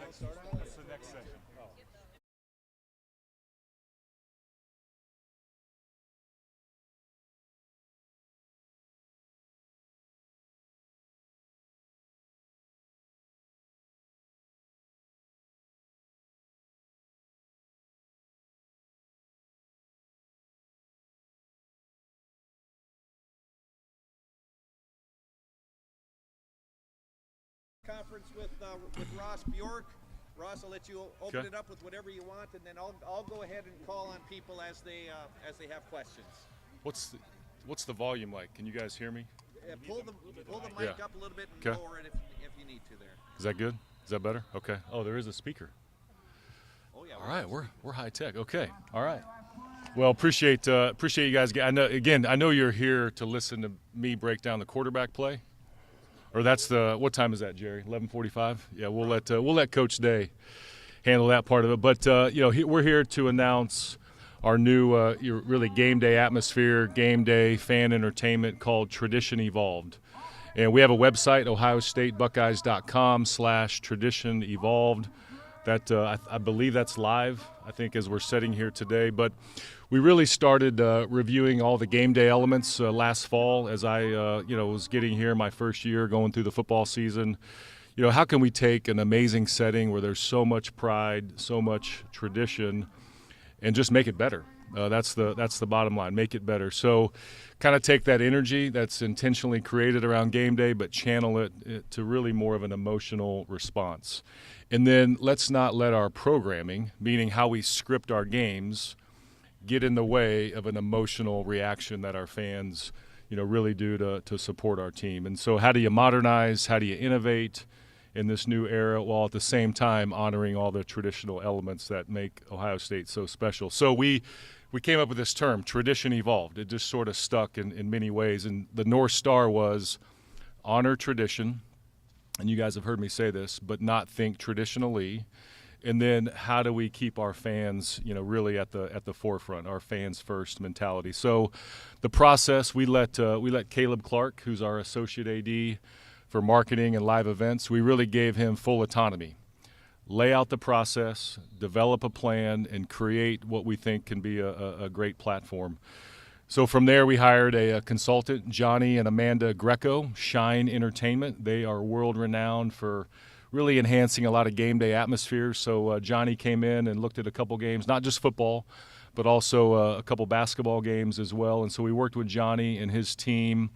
That's the next session. Conference with Ross Bjork. Ross, I'll let you open it up with whatever you want, and then I'll go ahead and call on people as they have questions. What's the volume like? Can you guys hear me? Pull the mic up a little bit and lower it if you need to there. Is that good? Is that better? Okay. Oh, there is a speaker. Oh yeah. All right, we're high tech. Okay. All right. Well, appreciate you guys. I know you're here to listen to me break down the quarterback play. Or that's what time is that, Jerry? 11:45. Yeah, we'll let Coach Day handle that part of it. But we're here to announce our new really game day atmosphere, game day fan entertainment called Tradition Evolved, and we have a website, ohiostatebuckeyes.com/Tradition Evolved. That I believe that's live. I think as we're sitting here today, but we really started reviewing all the game day elements last fall as I was getting here my first year going through the football season. How can we take an amazing setting where there's so much pride, so much tradition, and just make it better? That's the bottom line. Make it better. So kind of take that energy that's intentionally created around game day, but channel it to really more of an emotional response. And then let's not let our programming, meaning how we script our games, get in the way of an emotional reaction that our fans, really do to support our team. And so how do you modernize? How do you innovate in this new era while at the same time honoring all the traditional elements that make Ohio State so special? So we came up with this term, Tradition Evolved. It just sort of stuck in many ways. And the North Star was honor tradition, and you guys have heard me say this, but not think traditionally. And then how do we keep our fans, really at the forefront, our fans first mentality? So the process, we let Caleb Clark, who's our associate AD for marketing and live events, we really gave him full autonomy. Lay out the process, develop a plan, and create what we think can be a great platform. So from there, we hired a consultant, Johnny and Amanda Greco, Shine Entertainment. They are world-renowned for really enhancing a lot of game day atmospheres. So Johnny came in and looked at a couple games, not just football, but also a couple basketball games as well. And so we worked with Johnny and his team.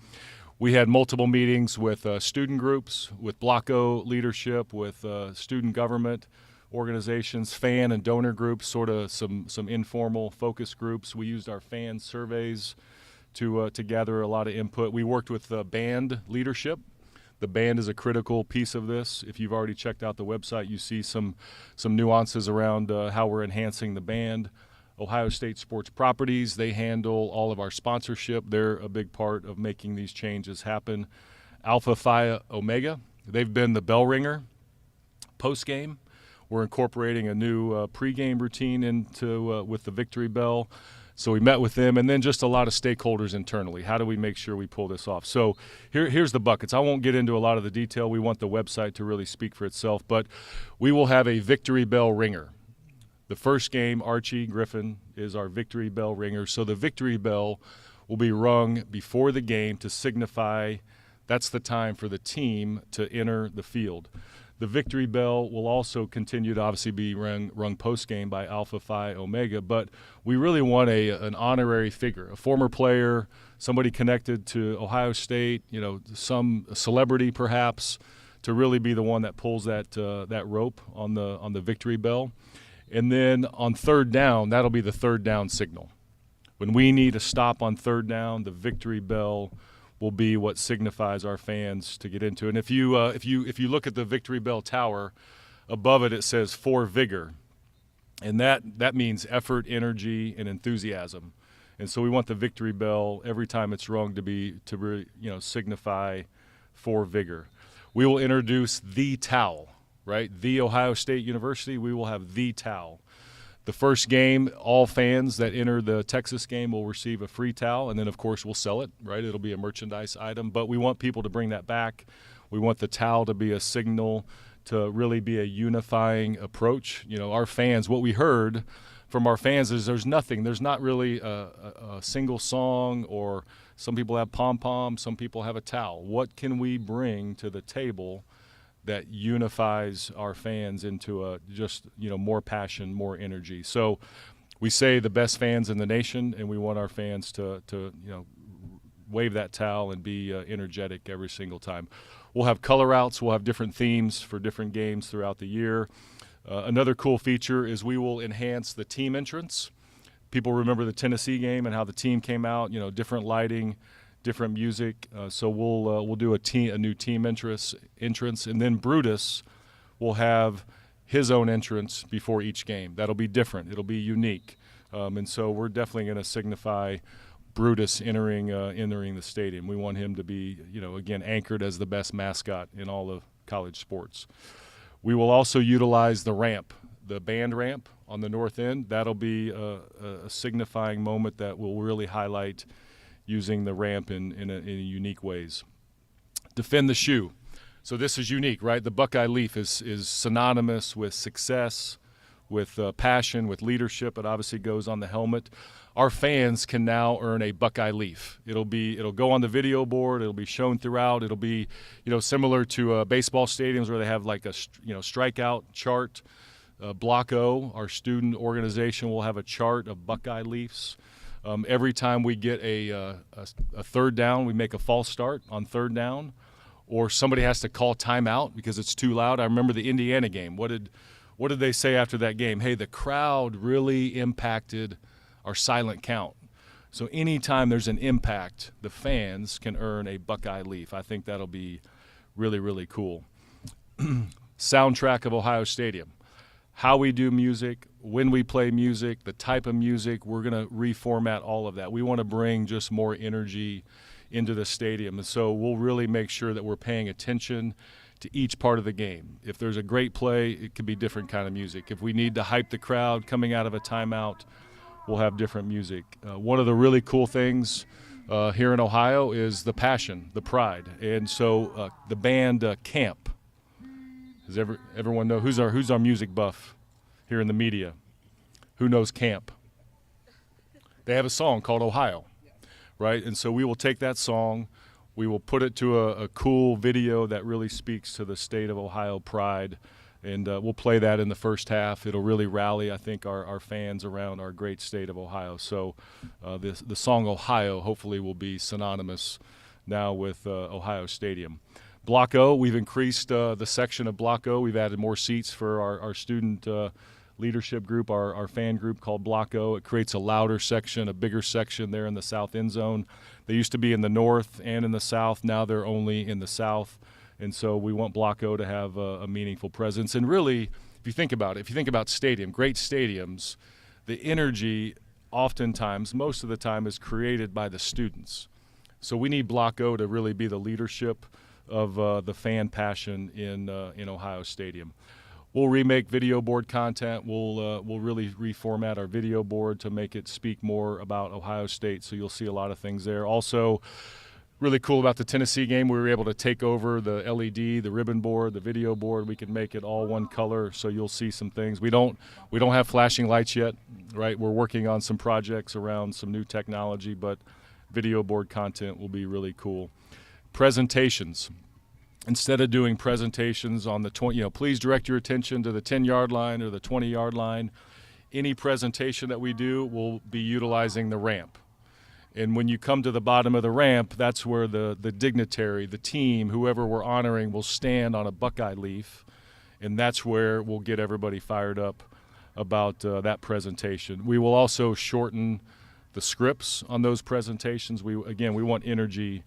We had multiple meetings with student groups, with Block O leadership, with student government organizations, fan and donor groups, sort of some informal focus groups. We used our fan surveys to gather a lot of input. We worked with band leadership. The band is a critical piece of this. If you've already checked out the website, you see some nuances around how we're enhancing the band. Ohio State Sports Properties, they handle all of our sponsorship. They're a big part of making these changes happen. Alpha Phi Omega, they've been the bell ringer post-game. We're incorporating a new pregame routine into with the Victory Bell. So we met with them, and then just a lot of stakeholders internally. How do we make sure we pull this off? So here's the buckets. I won't get into a lot of the detail. We want the website to really speak for itself, but we will have a Victory Bell ringer. The first game, Archie Griffin is our Victory Bell ringer. So the Victory Bell will be rung before the game to signify that's the time for the team to enter the field. The Victory Bell will also continue to obviously be rung post-game by Alpha Phi Omega, but we really want an honorary figure, a former player, somebody connected to Ohio State, some celebrity perhaps, to really be the one that pulls that rope on the Victory Bell. And then on third down, that'll be the third down signal. When we need a stop on third down, the Victory Bell will be what signifies our fans to get into. And if you look at the Victory Bell Tower, above it says "for vigor," and that means effort, energy, and enthusiasm. And so we want the Victory Bell every time it's rung to signify for vigor. We will introduce the towel, right? The Ohio State University. We will have the towel. The first game, all fans that enter the Texas game will receive a free towel, and then, of course, we'll sell it, right? It'll be a merchandise item, but we want people to bring that back. We want the towel to be a signal to really be a unifying approach. You know, our fans, what we heard from our fans is there's not really a single song, or some people have pom-poms, some people have a towel. What can we bring to the table that unifies our fans into just more passion, more energy? So we say the best fans in the nation, and we want our fans to wave that towel and be energetic every single time. We'll have color outs. We'll have different themes for different games throughout the year. Another cool feature is we will enhance the team entrance. People remember the Tennessee game and how the team came out, different lighting, different music. So we'll do a new team entrance, and then Brutus will have his own entrance before each game. That'll be different. It'll be unique. And so we're definitely going to signify Brutus entering the stadium. We want him to be, again, anchored as the best mascot in all of college sports. We will also utilize the ramp, the band ramp on the north end. That'll be a signifying moment that will really highlight using the ramp in unique ways. Defend the shoe. So this is unique, right? The Buckeye leaf is synonymous with success, with passion, with leadership. It obviously goes on the helmet. Our fans can now earn a Buckeye leaf. It'll go on the video board. It'll be shown throughout. It'll be, similar to baseball stadiums where they have like a, strikeout chart. Block O, our student organization, will have a chart of Buckeye leafs. Every time we get a third down, we make a false start on third down, or somebody has to call timeout because it's too loud. I remember the Indiana game. What did they say after that game? Hey, the crowd really impacted our silent count. So anytime there's an impact, the fans can earn a Buckeye leaf. I think that'll be really, really cool. Soundtrack of Ohio Stadium. How we do music, when we play music, the type of music, we're going to reformat all of that. We want to bring just more energy into the stadium. And so we'll really make sure that we're paying attention to each part of the game. If there's a great play, it could be different kind of music. If we need to hype the crowd coming out of a timeout, we'll have different music. One of the really cool things here in Ohio is the passion, the pride. And so the band Camp. Does everyone know who's our music buff here in the media? Who knows Camp? They have a song called Ohio, right? And so we will take that song, we will put it to a cool video that really speaks to the state of Ohio pride, and we'll play that in the first half. It'll really rally, I think, our fans around our great state of Ohio. So the song Ohio hopefully will be synonymous now with Ohio Stadium. Block O, we've increased the section of Block O. We've added more seats for our student leadership group, our fan group called Block O. It creates a louder section, a bigger section there in the south end zone. They used to be in the north and in the south. Now they're only in the south. And so we want Block O to have a meaningful presence. And really, if you think about it, great stadiums, the energy oftentimes, most of the time, is created by the students. So we need Block O to really be the leadership of the fan passion in Ohio Stadium. We'll remake video board content. We'll really reformat our video board to make it speak more about Ohio State. So you'll see a lot of things there. Also, really cool about the Tennessee game, we were able to take over the LED, the ribbon board, the video board. We can make it all one color, so you'll see some things. We don't have flashing lights yet, right? We're working on some projects around some new technology, but video board content will be really cool. Presentations. Instead of doing presentations on the 20, please direct your attention to the 10-yard line or the 20-yard line. Any presentation that we do will be utilizing the ramp. And when you come to the bottom of the ramp, that's where the dignitary, the team, whoever we're honoring, will stand on a Buckeye leaf, and that's where we'll get everybody fired up about that presentation. We will also shorten the scripts on those presentations. We want energy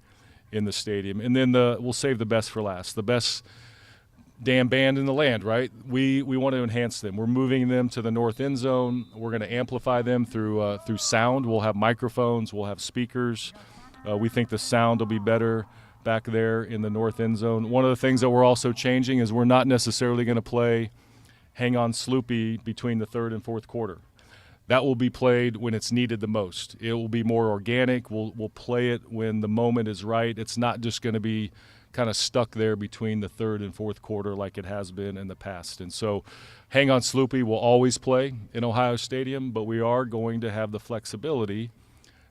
in the stadium. And then we'll save the best for last. The best damn band in the land, right? We want to enhance them. We're moving them to the north end zone. We're going to amplify them through sound. We'll have microphones. We'll have speakers. We think the sound will be better back there in the north end zone. One of the things that we're also changing is we're not necessarily going to play Hang On Sloopy between the third and fourth quarter. That will be played when it's needed the most. It will be more organic. We'll play it when the moment is right. It's not just going to be kind of stuck there between the third and fourth quarter like it has been in the past. And so Hang on Sloopy will always play in Ohio Stadium, but we are going to have the flexibility,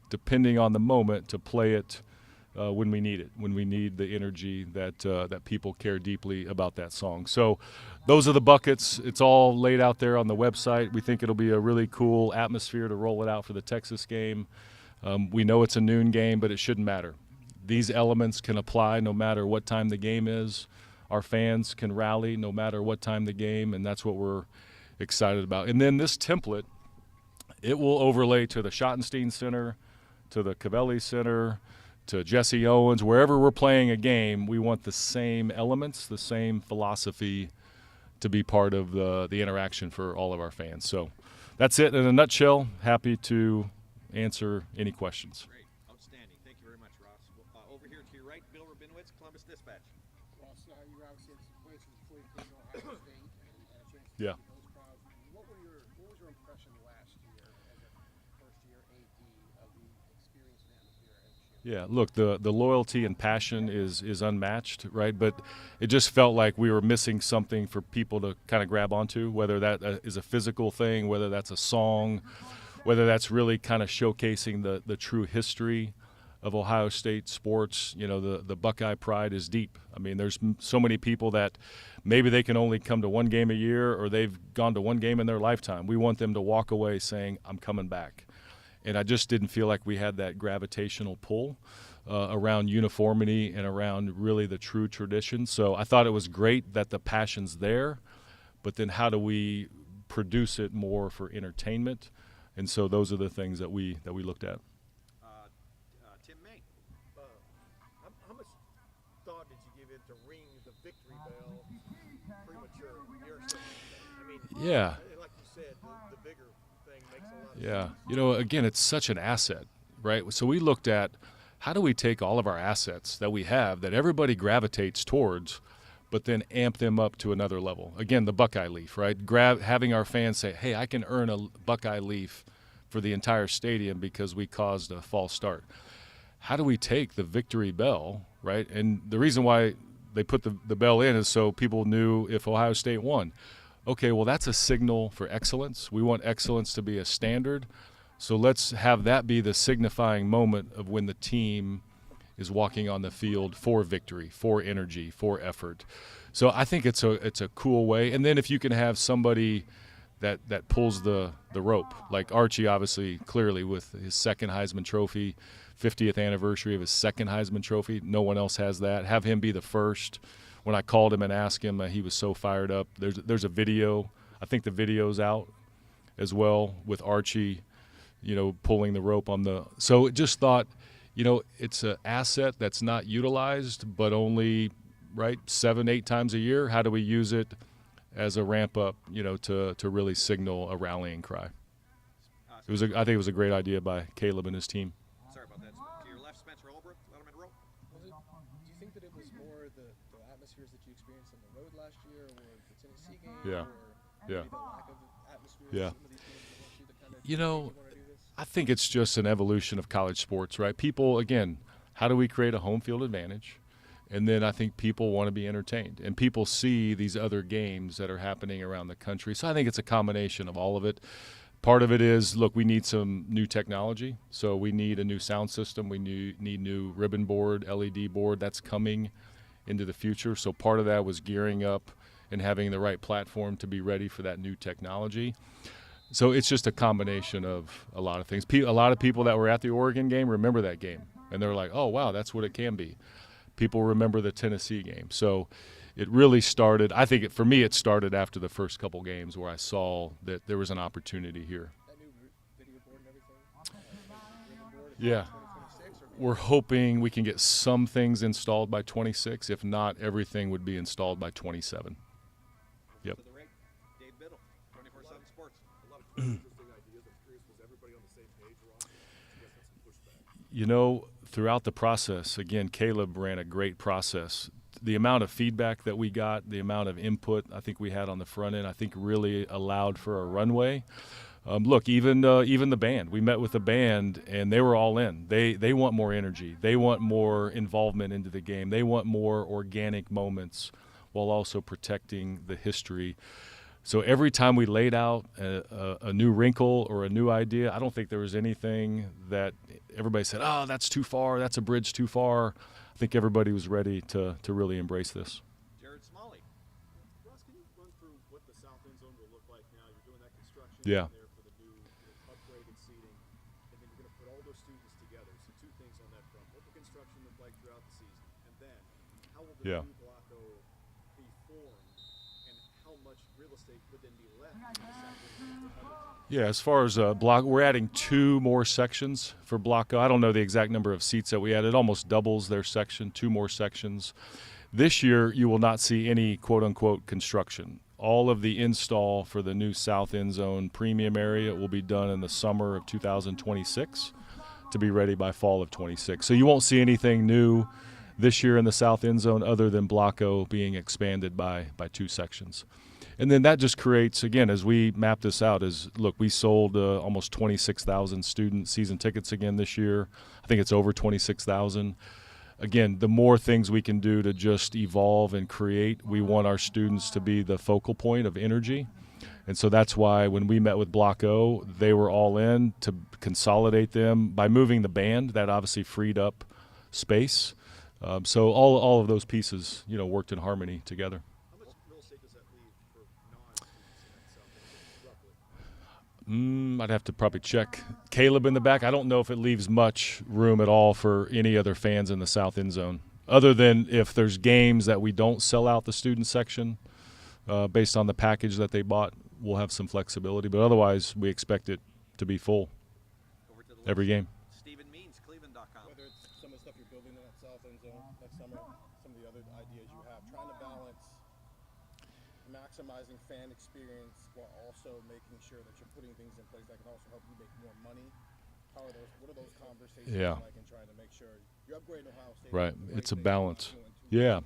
depending on the moment, to play it when we need it, when we need the energy that people care deeply about that song. So those are the buckets. It's all laid out there on the website. We think it'll be a really cool atmosphere to roll it out for the Texas game. We know it's a noon game, but it shouldn't matter. These elements can apply no matter what time the game is. Our fans can rally no matter what time the game, and that's what we're excited about. And then this template, it will overlay to the Schottenstein Center, to the Cavelli Center, to Jesse Owens. Wherever we're playing a game, we want the same elements, the same philosophy to be part of the interaction for all of our fans. So that's it in a nutshell. Happy to answer any questions. Great. Outstanding. Thank you very much, Ross. Over here to your right, Bill Rabinowitz, Columbus Dispatch. Ross, you obviously had some places before you played in Ohio State and had a chance to Yeah. see those crowds. What was your impression last year as a first-year AD of the experience and atmosphere at this year? Yeah, look, the loyalty and passion is unmatched, right? But it just felt like we were missing something for people to kind of grab onto, whether that is a physical thing, whether that's a song, whether that's really kind of showcasing the true history of Ohio State sports. You know, the Buckeye pride is deep. I mean, there's so many people that maybe they can only come to one game a year or they've gone to one game in their lifetime. We want them to walk away saying, I'm coming back. And I just didn't feel like we had that gravitational pull around uniformity and around really the true tradition. So I thought it was great that the passion's there, but then how do we produce it more for entertainment? And so those are the things that we looked at. Tim May. How much thought did you give into ringing the victory bell premature? I mean, Yeah. like you said, the bigger thing makes a lot of Yeah. sense. You know, again, it's such an asset, right? So we looked at how do we take all of our assets that we have that everybody gravitates towards, but then amp them up to another level. Again, the Buckeye leaf, right? Having our fans say, hey, I can earn a Buckeye leaf for the entire stadium because we caused a false start. How do we take the victory bell, right? And the reason why they put the bell in is so people knew if Ohio State won. Okay, well, that's a signal for excellence. We want excellence to be a standard. So let's have that be the signifying moment of when the team is walking on the field for victory, for energy, for effort. So I think it's a cool way. And then if you can have somebody that pulls the rope, like Archie, obviously, clearly with his second Heisman Trophy, 50th anniversary of his second Heisman Trophy. No one else has that. Have him be the first. When I called him and asked him, he was so fired up. There's a video. I think the video's out as well with Archie, you know, pulling the rope on the – so just thought – you know, it's an asset that's not utilized, but only, right, 7-8 times a year. How do we use it as a ramp up, you know, to really signal a rallying cry? I think it was a great idea by Caleb and his team. Sorry about that. To your left, Spencer Holbrook, Letterman Row. Do you think that it was more the atmospheres that you experienced on the road last year, or the Tennessee game, Yeah. or Yeah. maybe the lack of atmosphere? Yeah. Some of these games that want you to kind of You know, want to do this? I think it's just an evolution of college sports, right? People, again, how do we create a home field advantage? And then I think people want to be entertained. And people see these other games that are happening around the country. So I think it's a combination of all of it. Part of it is, look, we need some new technology. So we need a new sound system. We need new ribbon board, LED board. That's coming into the future. So part of that was gearing up and having the right platform to be ready for that new technology. So it's just a combination of a lot of things. A lot of people that were at the Oregon game remember that game, and they're like, oh, wow, that's what it can be. People remember the Tennessee game. So it really started, I think for me it started after the first couple games where I saw that there was an opportunity here. That new video board and everything? Ribbon board, Yeah. 2026, or We're hoping we can get some things installed by 26. If not, everything would be installed by 27. Yep. To the right, Dave Biddle, 24/7 Sports. Interesting ideas. I'm curious, was everybody on the same page, Ross? You guys had some pushback. You know, throughout the process, again, Caleb ran a great process. The amount of feedback that we got, the amount of input I think we had on the front end, I think really allowed for a runway. Look, even the band. We met with the band, and they were all in. They want more energy. They want more involvement into the game. They want more organic moments while also protecting the history. So every time we laid out a new wrinkle or a new idea, I don't think there was anything that everybody said, oh, that's too far, that's a bridge too far. I think everybody was ready to really embrace this. Jared Smalley. Ross, can you run through what the south end zone will look like now? You're doing that construction Yeah. there for the new upgraded seating, and then you're going to put all those students together. So two things on that front. What will construction look like throughout the season? And then how will the Yeah. new Blocko be formed, and how much real estate would then be left in the south end zone for other teams? Yeah, as far as block, we're adding 2 more sections for Block O. I don't know the exact number of seats that we added. It almost doubles their section, 2 more sections. This year, you will not see any quote-unquote construction. All of the install for the new south end zone premium area will be done in the summer of 2026 to be ready by fall of 26. So you won't see anything new this year in the south end zone other than Block O being expanded by 2 sections. And then that just creates, again, as we map this out, look, we sold almost 26,000 student season tickets again this year. I think it's over 26,000. Again, the more things we can do to just evolve and create, we want our students to be the focal point of energy. And so that's why when we met with Block O, they were all in to consolidate them. By moving the band, that obviously freed up space. So all of those pieces, worked in harmony together. How much real estate does that leave for non-students in that south end zone, roughly? I'd have to probably check Caleb in the back. I don't know if it leaves much room at all for any other fans in the south end zone, other than if there's games that we don't sell out the student section based on the package that they bought. We'll have some flexibility, but otherwise we expect it to be full Over to the every left. game. Stephen Means, Cleveland.com. Whether it's some of the stuff you're building in that south end zone next summer, some of the other ideas you have, trying to balance maximizing fan experience while also making sure that you're putting things in place that can also help you make more money. What are those conversations like in trying to make sure you're upgrading Ohio State? Right, it's a balance. Yeah,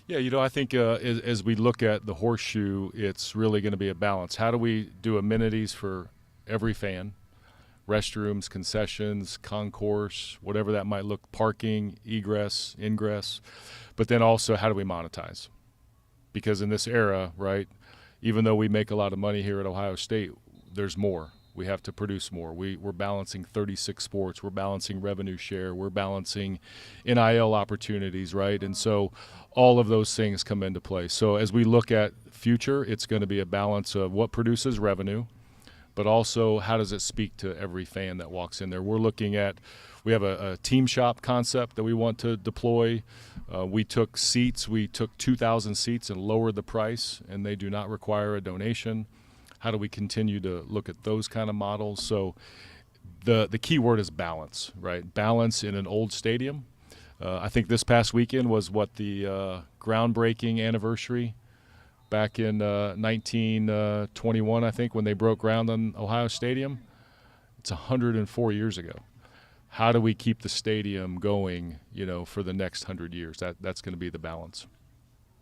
I think as we look at the horseshoe, it's really going to be a balance. How do we do amenities for every fan? Restrooms, concessions, concourse, whatever that might look, parking, egress, ingress. But then also, how do we monetize? Because in this era, right, even though we make a lot of money here at Ohio State, there's more. We have to produce more. We're balancing 36 sports. We're balancing revenue share. We're balancing NIL opportunities, right? And so all of those things come into play. So as we look at future, it's going to be a balance of what produces revenue, but also how does it speak to every fan that walks in there. We have a team shop concept that we want to deploy. We took 2,000 seats and lowered the price, and they do not require a donation. How do we continue to look at those kind of models? So the key word is balance, right? Balance in an old stadium. I think this past weekend was the groundbreaking anniversary back in 1921, I think, when they broke ground on Ohio Stadium. It's 104 years ago. How do we keep the stadium going, for the next 100 years? That's going to be the balance.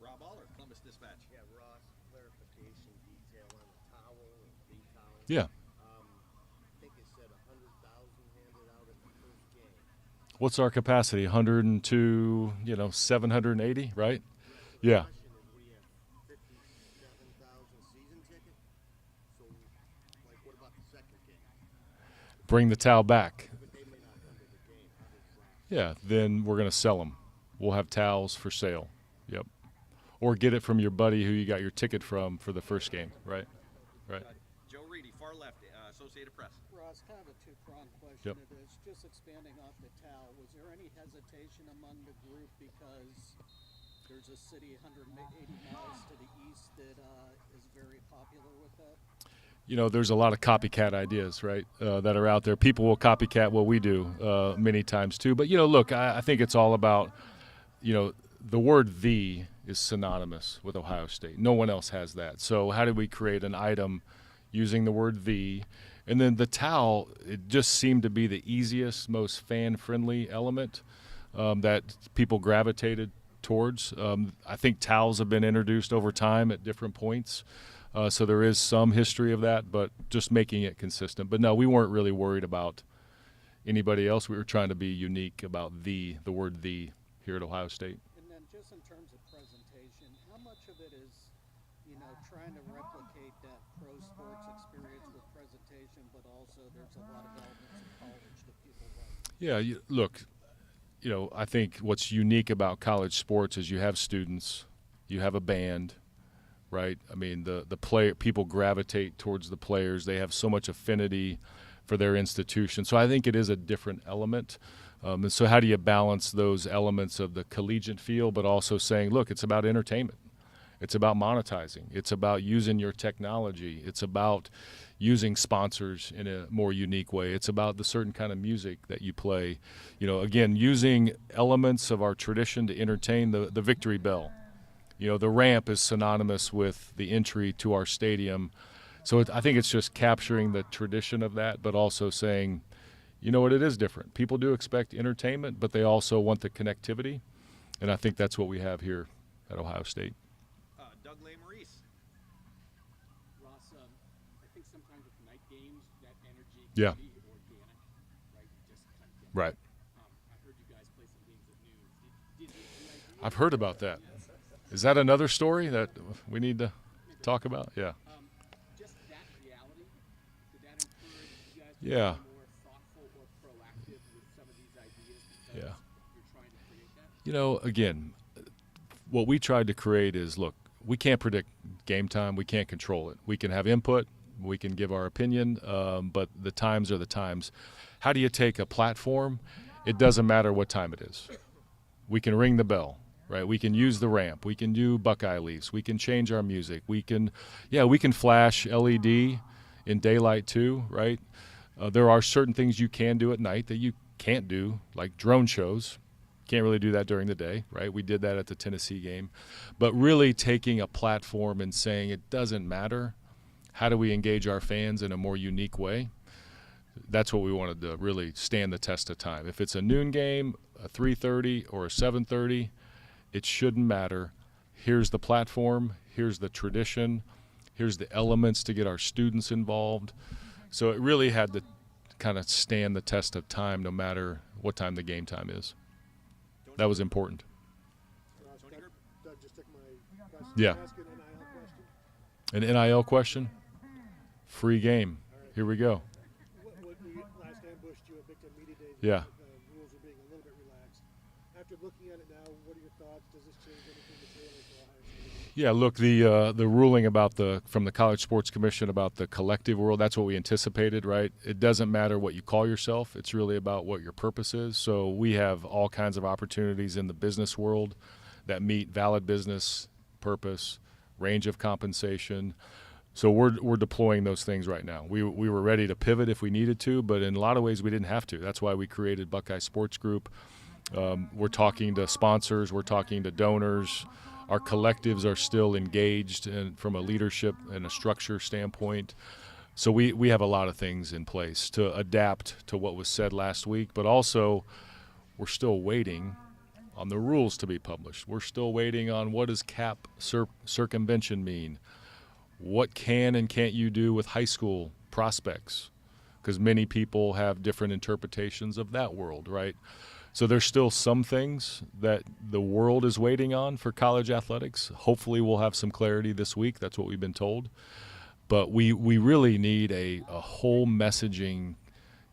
Rob Aller, Columbus Dispatch. Yeah, Ross, clarification, detail on the towel and the towel. Yeah. I think it said 100,000 handed out at the first game. What's our capacity? 102, 780, right? Yeah. Question is, we have 57,000 season tickets. So, what about the second game? Bring the towel back. But they may not come to the game. How does that? Yeah, then we're going to sell them. We'll have towels for sale. Yep. Or get it from your buddy who you got your ticket from for the first game, right? Right. Joe Reedy, far left, Associated Press. Ross, kind of a two-pronged question. Yep. It is just expanding off the towel. Was there any hesitation among the group because there's a city 180 miles to the east that is very popular with that? There's a lot of copycat ideas, right, that are out there. People will copycat what we do many times too. But, look, I think it's all about, the word "the" is synonymous with Ohio State. No one else has that. So how do we create an item using the word "the"? And then the towel, it just seemed to be the easiest, most fan-friendly element that people gravitated towards. I think towels have been introduced over time at different points. So there is some history of that, but just making it consistent. But no, we weren't really worried about anybody else. We were trying to be unique about the word "the" here at Ohio State. And then just in terms of presentation, how much of it is, trying to replicate that pro sports experience with presentation, but also there's a lot of elements of college that people like? Yeah, look, I think what's unique about college sports is you have students, you have a band, right? I mean, the people gravitate towards the players. They have so much affinity for their institution. So I think it is a different element. And so how do you balance those elements of the collegiate feel, but also saying, look, it's about entertainment. It's about monetizing. It's about using your technology. It's about using sponsors in a more unique way. It's about the certain kind of music that you play. Again, using elements of our tradition to entertain the victory bell. The ramp is synonymous with the entry to our stadium. So I think it's just capturing the tradition of that, but also saying, what, it is different. People do expect entertainment, but they also want the connectivity. And I think that's what we have here at Ohio State. Doug Maurice. Ross, I think sometimes with night games, that energy can Yeah. be organic, right? You just kind of get Right. I heard you guys play some games at noon. Did the idea I've heard about that. Is that another story that we need to talk about? Yeah. just that reality, did that encourage you guys to Yeah. be more thoughtful or proactive with some of these ideas because Yeah. you're trying to create that? Again, what we tried to create is, look, we can't predict game time. We can't control it. We can have input. We can give our opinion, but the times are the times. How do you take a platform? It doesn't matter what time it is. We can ring the bell, right? We can use the ramp. We can do Buckeye Leafs. We can change our music. We can flash LED in daylight too, right? There are certain things you can do at night that you can't do, like drone shows. Can't really do that during the day, right? We did that at the Tennessee game. But really taking a platform and saying it doesn't matter. How do we engage our fans in a more unique way? That's what we wanted to really stand the test of time. If it's a noon game, a 3:30 or a 7:30, it shouldn't matter. Here's the platform. Here's the tradition. Here's the elements to get our students involved. So it really had to kind of stand the test of time no matter what time the game time is. That was important. Doug just took my question. Yeah. Ask an NIL question. An NIL question? Free game. Here we go. When we last ambushed you at Victim Media Day, Yeah. the rules were being a little bit relaxed. After looking at it now, what are your thoughts? Does this change anything materially for Ohio State? Yeah, look, the ruling from the College Sports Commission about the collective world, that's what we anticipated, right? It doesn't matter what you call yourself. It's really about what your purpose is. So we have all kinds of opportunities in the business world that meet valid business purpose, range of compensation. So we're deploying those things right now. We were ready to pivot if we needed to, but in a lot of ways we didn't have to. That's why we created Buckeye Sports Group. We're talking to sponsors. We're talking to donors. Our collectives are still engaged from a leadership and a structure standpoint. So we have a lot of things in place to adapt to what was said last week, but also we're still waiting on the rules to be published. We're still waiting on what does cap circumvention mean? What can and can't you do with high school prospects? Because many people have different interpretations of that world, right? So there's still some things that the world is waiting on for college athletics. Hopefully we'll have some clarity this week. That's what we've been told. But we really need a whole messaging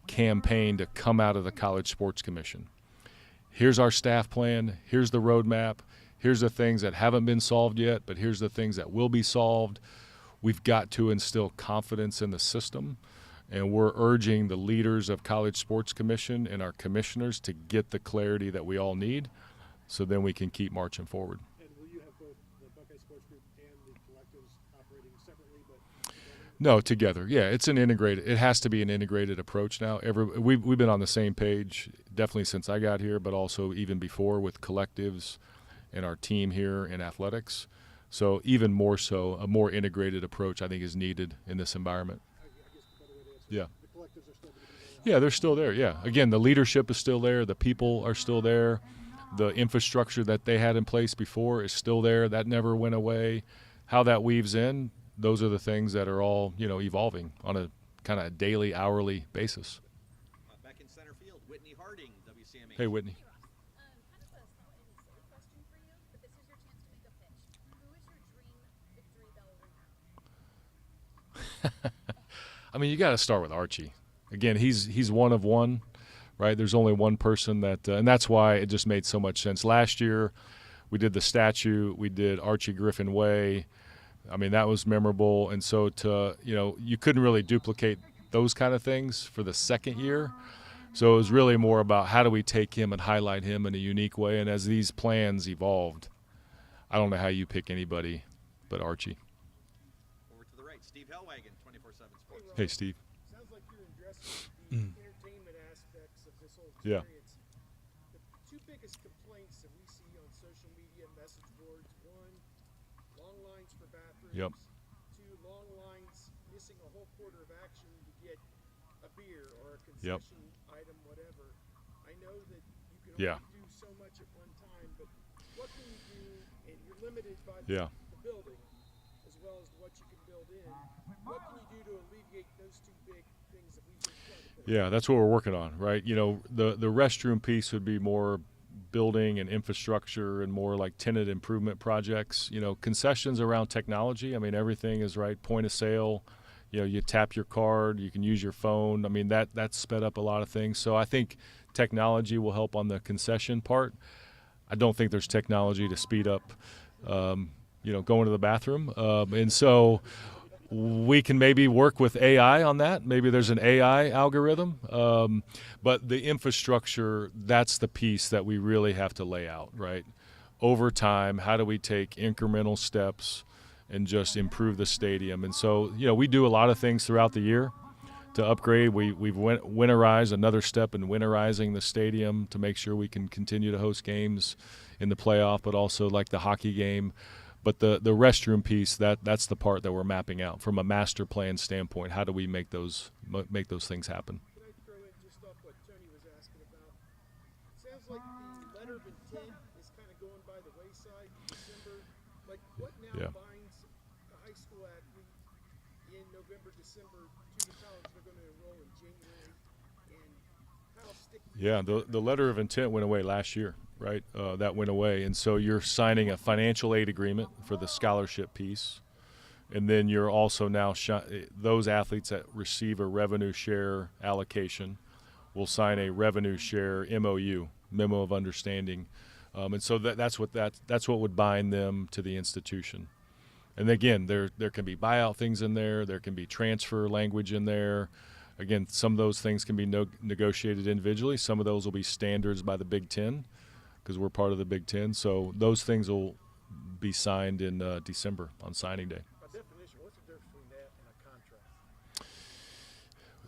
campaign to come out of the College Sports Commission. Here's our staff plan. Here's the roadmap. Here's the things that haven't been solved yet, but here's the things that will be solved. We've got to instill confidence in the system. And we're urging the leaders of College Sports Commission and our commissioners to get the clarity that we all need so then we can keep marching forward. And will you have both the Buckeye Sports Group and the collectives operating separately but together? No, together. Yeah, it's an integrated. It has to be an integrated approach now. We've been on the same page definitely since I got here, but also even before with collectives and our team here in athletics. So even more so, a more integrated approach I think is needed in this environment. I guess the better way to answer Yeah. the collectives are still going to be there. Yeah, they're still there. Yeah. Again, the leadership is still there. The people are still there. The infrastructure that they had in place before is still there. That never went away. How that weaves in, those are the things that are all, evolving on a kind of daily, hourly basis. Back in center field, Whitney Harding, WCMH. Hey, Whitney. Kind of a somewhat silly question for you, but this is your chance to make a pitch. Who is your dream victory bell ringer? I mean, you got to start with Archie. Again, he's one of one, right? There's only one person that, and that's why it just made so much sense. Last year, we did the statue, we did Archie Griffin Way. I mean, that was memorable, and so you couldn't really duplicate those kind of things for the second year. So it was really more about how do we take him and highlight him in a unique way. And as these plans evolved, I don't know how you pick anybody but Archie. Over to the right, Steve Hellwagon, 24/7 Sports. Hey, Steve. Sounds like you're addressing the entertainment aspects of this whole Yeah. experience. The two biggest complaints that we see on social media message boards: one, long lines for bathrooms. Yep. Two, long lines missing a whole quarter of action to get a beer or a Yep. concession item, whatever. I know that you can Yeah. only do so much at one time, but what can you do? And you're limited by Yeah. the building as well as what you can build in. What can you do to alleviate those two big things that we've been trying to put? Yeah, that's what we're working on, right? The restroom piece would be more building and infrastructure and more like tenant improvement projects. Concessions around technology. I mean, everything is right. Point of sale. You tap your card. You can use your phone. I mean, that's sped up a lot of things. So I think technology will help on the concession part. I don't think there's technology to speed up, going to the bathroom. And so we can maybe work with AI on that. Maybe there's an AI algorithm. But the infrastructure, that's the piece that we really have to lay out, right? Over time, how do we take incremental steps and just improve the stadium? And so, we do a lot of things throughout the year to upgrade. We've winterized, another step in winterizing the stadium to make sure we can continue to host games in the playoff, but also like the hockey game. But the restroom piece, that's the part that we're mapping out from a master plan standpoint. How do we make those things happen? Can I throw in just off what Tony was asking about? Sounds like the letter of intent is kind of going by the wayside in December. Like, what now Yeah. binds a high school athlete in November, December to the college they're going to enroll in January? And how sticky? Yeah, the letter of intent went away last year, right? That went away. And so you're signing a financial aid agreement for the scholarship piece. And then you're also now those athletes that receive a revenue share allocation will sign a revenue share MOU, memo of understanding. And so that's what would bind them to the institution. And again, there can be buyout things in there. There can be transfer language in there. Again, some of those things can be negotiated individually. Some of those will be standards by the Big Ten because we're part of the Big Ten. So those things will be signed in December on signing day. By definition, what's the difference between that and a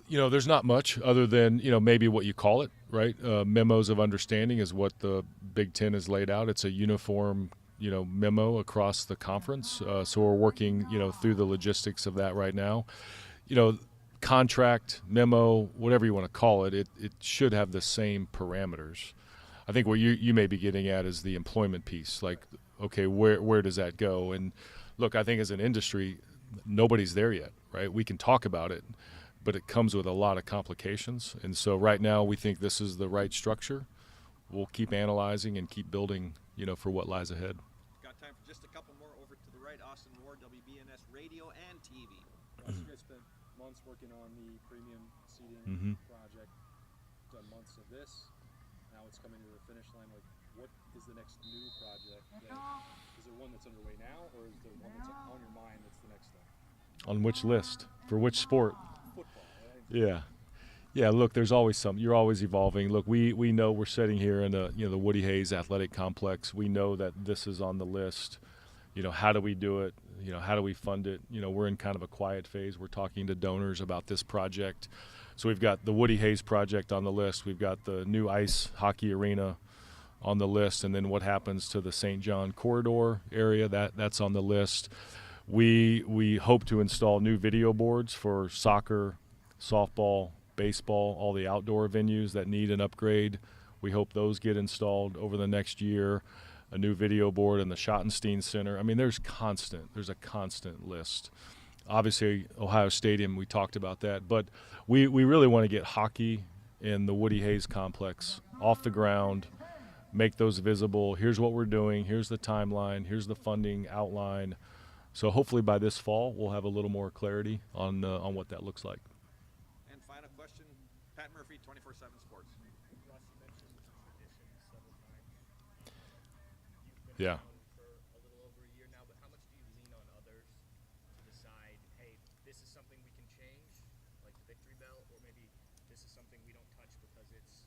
contract? There's not much other than, maybe what you call it, right? Memos of understanding is what the Big Ten has laid out. It's a uniform, memo across the conference. So we're working, through the logistics of that right now. Contract, memo, whatever you want to call it, it should have the same parameters. I think what you may be getting at is the employment piece. Like, okay, where does that go? And look, I think as an industry, nobody's there yet, right? We can talk about it, but it comes with a lot of complications. And so right now we think this is the right structure. We'll keep analyzing and keep building, for what lies ahead. Got time for just a couple more. Over to the right, Austin Ward, WBNS Radio and TV. You guys spent months working on the premium seating Mhm. project, done months of this. Now it's coming to the finish line. Like, what is the next new project? Is there one that's underway now, or is there one that's on your mind that's the next thing? On which list? For which sport? Football, right? Yeah, look, there's always something. You're always evolving. Look, we know we're sitting here in the Woody Hayes Athletic Complex. We know that this is on the list. How do we do it? How do we fund it? We're in kind of a quiet phase. We're talking to donors about this project. So we've got the Woody Hayes project on the list. We've got the new ice hockey arena on the list. And then what happens to the St. John corridor area, that's on the list. We hope to install new video boards for soccer, softball, baseball, all the outdoor venues that need an upgrade. We hope those get installed over the next year. A new video board in the Schottenstein Center. I mean, there's a constant list. obviously Ohio Stadium, we talked about that, but we really want to get hockey in the Woody Hayes complex off the ground, make those visible. Here's what we're doing. Here's the timeline. Here's the funding outline. So hopefully by this fall, we'll have a little more clarity on what that looks like. And final question, Pat Murphy, 24/7 Sports. Yeah. For a little over a year now, but how much do you lean on others to decide, hey, this is something we can change, like the victory bell, or maybe this is something we don't touch because it's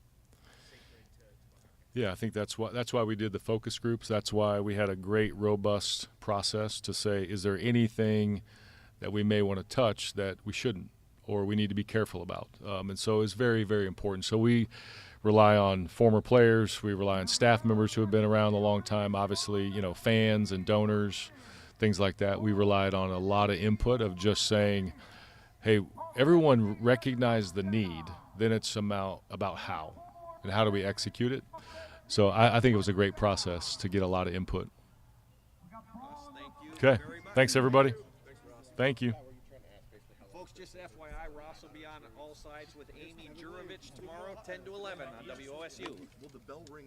sacred to Buckeye? Yeah, I think that's why we did the focus groups. That's why we had a great, robust process to say, is there anything that we may want to touch that we shouldn't or we need to be careful about? And so it's very, very important. So we rely on former players. We rely on staff members who have been around a long time, obviously, fans and donors, things like that. We relied on a lot of input of just saying, hey, everyone recognized the need. Then it's about how and how do we execute it. So I think it was a great process to get a lot of input. Ross, thank you Okay. very much. Thanks, everybody. Thank you. Folks, just FYI, Ross will be on All Sides with Amy Jurovich tomorrow, 10 to 11 on WOSU. Will the bell ring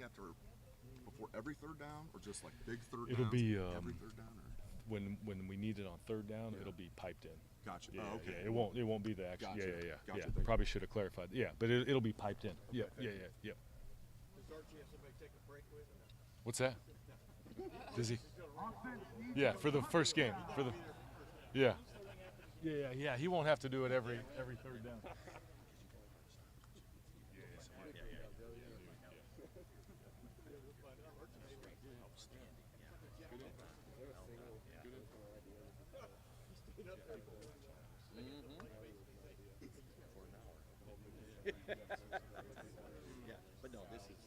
before every third down, or just like big third It'll downs? be Every third down, or? when we need it on third down, it'll be piped in. Gotcha. Yeah, Oh, okay. yeah, it won't be the actual. Gotcha. Yeah. Gotcha. Yeah. Thank you. Probably should have clarified. Yeah, but it'll be piped in. Yeah. Does Archie have somebody take a break with? What's that? Does he? Yeah, for the first game. Yeah. He won't have to do it every third down. Yeah, but no, this is.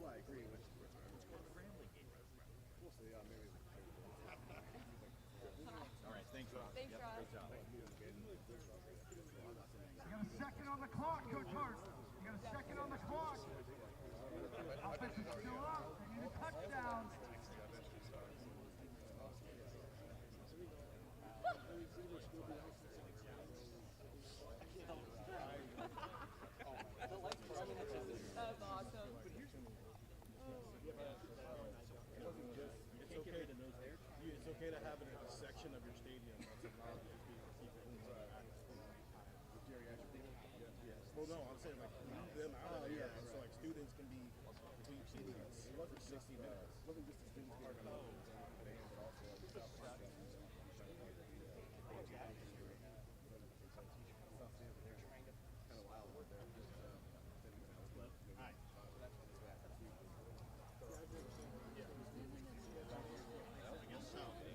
Well, I agree with All right, thanks, Ross. Thanks, Ross. Great job. You got a second on the clock, Coach Hart. You got a second on the clock. Offense is still up. They need a touchdown. That's awesome. It's okay to have it in a section of your stadium that's allowed to keep people inside. Well, no, I'm saying like move them out of there, so like students can be between seats for 60 minutes. It wasn't just the students being removed, but also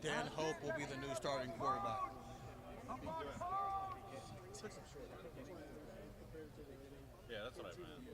Dan Hope will be the new starting quarterback. Yeah, that's what I meant.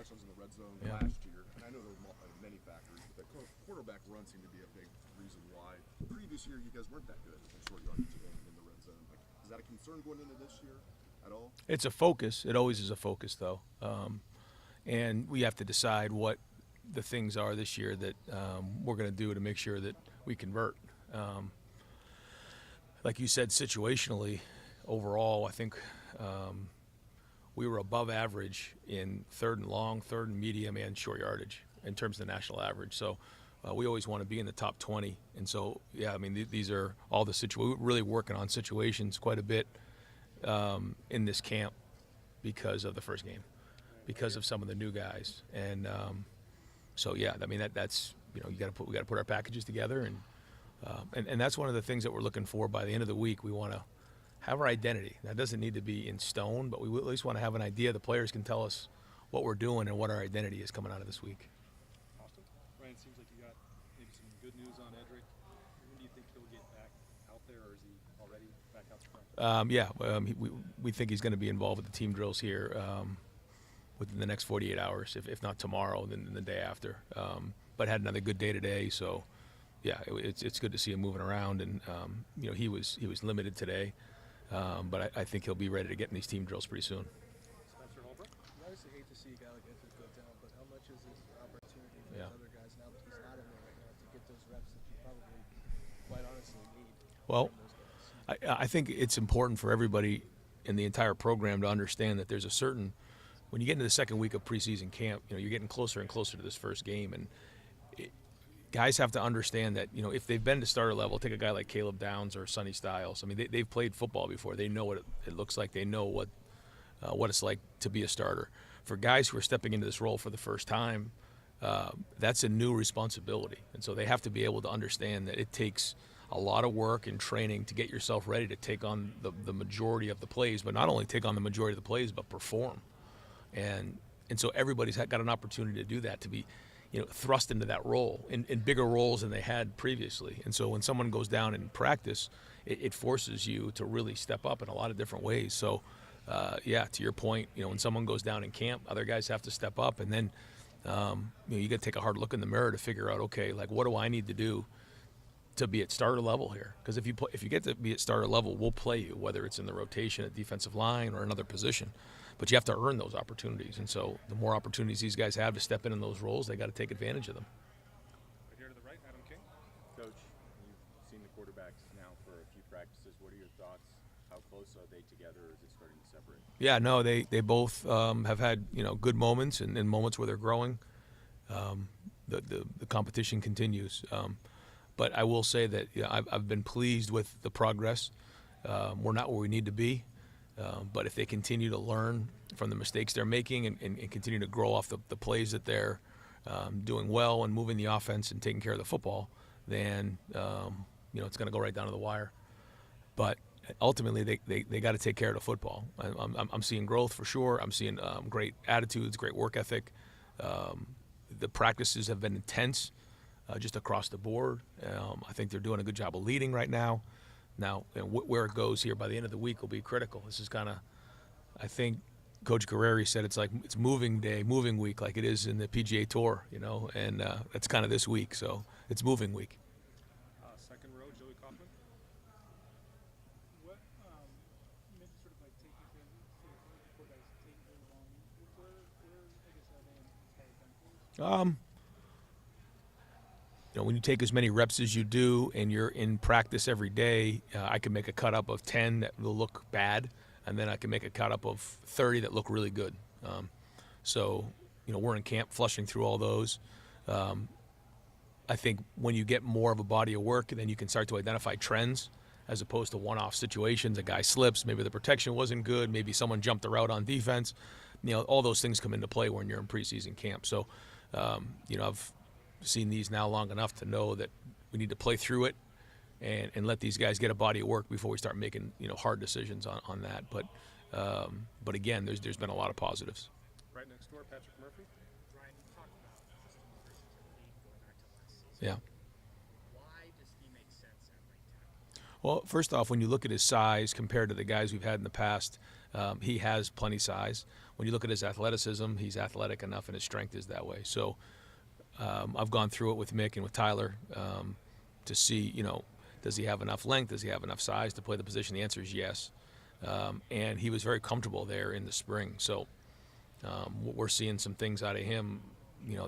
touchdowns in the red zone Yeah. last year, and I know there were many factors, but the quarterback run seemed to be a big reason why. The previous year, you guys weren't that good in short yardage in the red zone. Like, is that a concern going into this year at all? It's a focus. It always is a focus, though. And we have to decide what the things are this year that we're going to do to make sure that we convert. Like you said, situationally, overall, I think we were above average in third and long, third and medium, and short yardage in terms of the national average. So we always want to be in the top 20. And so, yeah, I mean, these are all the situations. We're really working on situations quite a bit in this camp because of the first game, because of some of the new guys. And so, yeah, I mean, that's, you know, we got to put our packages together. And that's one of the things that we're looking for by the end of the week. We want to have our identity. That doesn't need to be in stone, but we at least want to have an idea. The players can tell us what we're doing and what our identity is coming out of this week. Austin? Ryan, it seems like you got maybe some good news on Edric. When do you think he'll get back out there, or is he already back out there? We think he's going to be involved with the team drills here within the next 48 hours, if not tomorrow, then the day after. But had another good day today, so yeah, it's good to see him moving around. And you know, he was limited today, but I think he'll be ready to get in these team drills pretty soon. Spencer Holbrook? You obviously hate to see a guy like Edric go down, but how much is this an opportunity for Yeah. those other guys now that he's not in there right now to get those reps that you probably, quite honestly, need? Well, I think it's important for everybody in the entire program to understand that there's a certain, when you get into the second week of preseason camp, you know, you're getting closer and closer to this first game, and guys have to understand that, you know, if they've been to starter level, take a guy like Caleb Downs or Sonny Styles. I mean, they've played football before. They know what it looks like. They know what it's like to be a starter. For guys who are stepping into this role for the first time, that's a new responsibility, and so they have to be able to understand that it takes a lot of work and training to get yourself ready to take on the majority of the plays, but not only take on the majority of the plays, but perform. And so everybody's got an opportunity to do that, to be, you know, thrust into that role in bigger roles than they had previously. And so when someone goes down in practice, it forces you to really step up in a lot of different ways. So, yeah, to your point, you know, when someone goes down in camp, other guys have to step up, and then you know, you got to take a hard look in the mirror to figure out, okay, like, what do I need to do to be at starter level here? Because if you get to be at starter level, we'll play you, whether it's in the rotation at defensive line or another position. But you have to earn those opportunities, and so the more opportunities these guys have to step in those roles, they got to take advantage of them. Right here to the right, Adam King. Coach, you've seen the quarterbacks now for a few practices. What are your thoughts? How close are they together, or is it starting to separate? Yeah, no, they both have had, you know, good moments and moments where they're growing. The competition continues, but I will say that, you know, I've been pleased with the progress. We're not where we need to be. But if they continue to learn from the mistakes they're making and continue to grow off the plays that they're doing well and moving the offense and taking care of the football, then you know, it's going to go right down to the wire. But ultimately, they got to take care of the football. I'm seeing growth for sure. I'm seeing great attitudes, great work ethic. The practices have been intense just across the board. I think they're doing a good job of leading right now. Now, you know, where it goes here by the end of the week will be critical. This is kind of, I think Coach Guerreri said it's moving day, moving week, like it is in the PGA Tour, you know, and that's kind of this week, so it's moving week. Second row, Joey Kaufman. What, you mentioned sort of like taking care of the quarterbacks taking very long. Where I guess, are they as far as done? You know, when you take as many reps as you do and you're in practice every day, I can make a cut up of 10 that will look bad, and then I can make a cut up of 30 that look really good. So, you know, we're in camp flushing through all those. I think when you get more of a body of work, then you can start to identify trends as opposed to one-off situations. A guy slips, maybe the protection wasn't good, maybe someone jumped the route on defense. You know, all those things come into play when you're in preseason camp. So, you know, I've seen these now long enough to know that we need to play through it and let these guys get a body of work before we start making, you know, hard decisions on that. But again, there's been a lot of positives. Right next door, Patrick Murphy. Ryan, you talked about system versus elite going back to last season. Yeah. Why does he make sense at right tackle? Well, first off, when you look at his size compared to the guys we've had in the past, he has plenty size. When you look at his athleticism, he's athletic enough, and his strength is that way. So I've gone through it with Mick and with Tyler to see, does he have enough length? Does he have enough size to play the position? The answer is yes. And he was very comfortable there in the spring. So we're seeing some things out of him,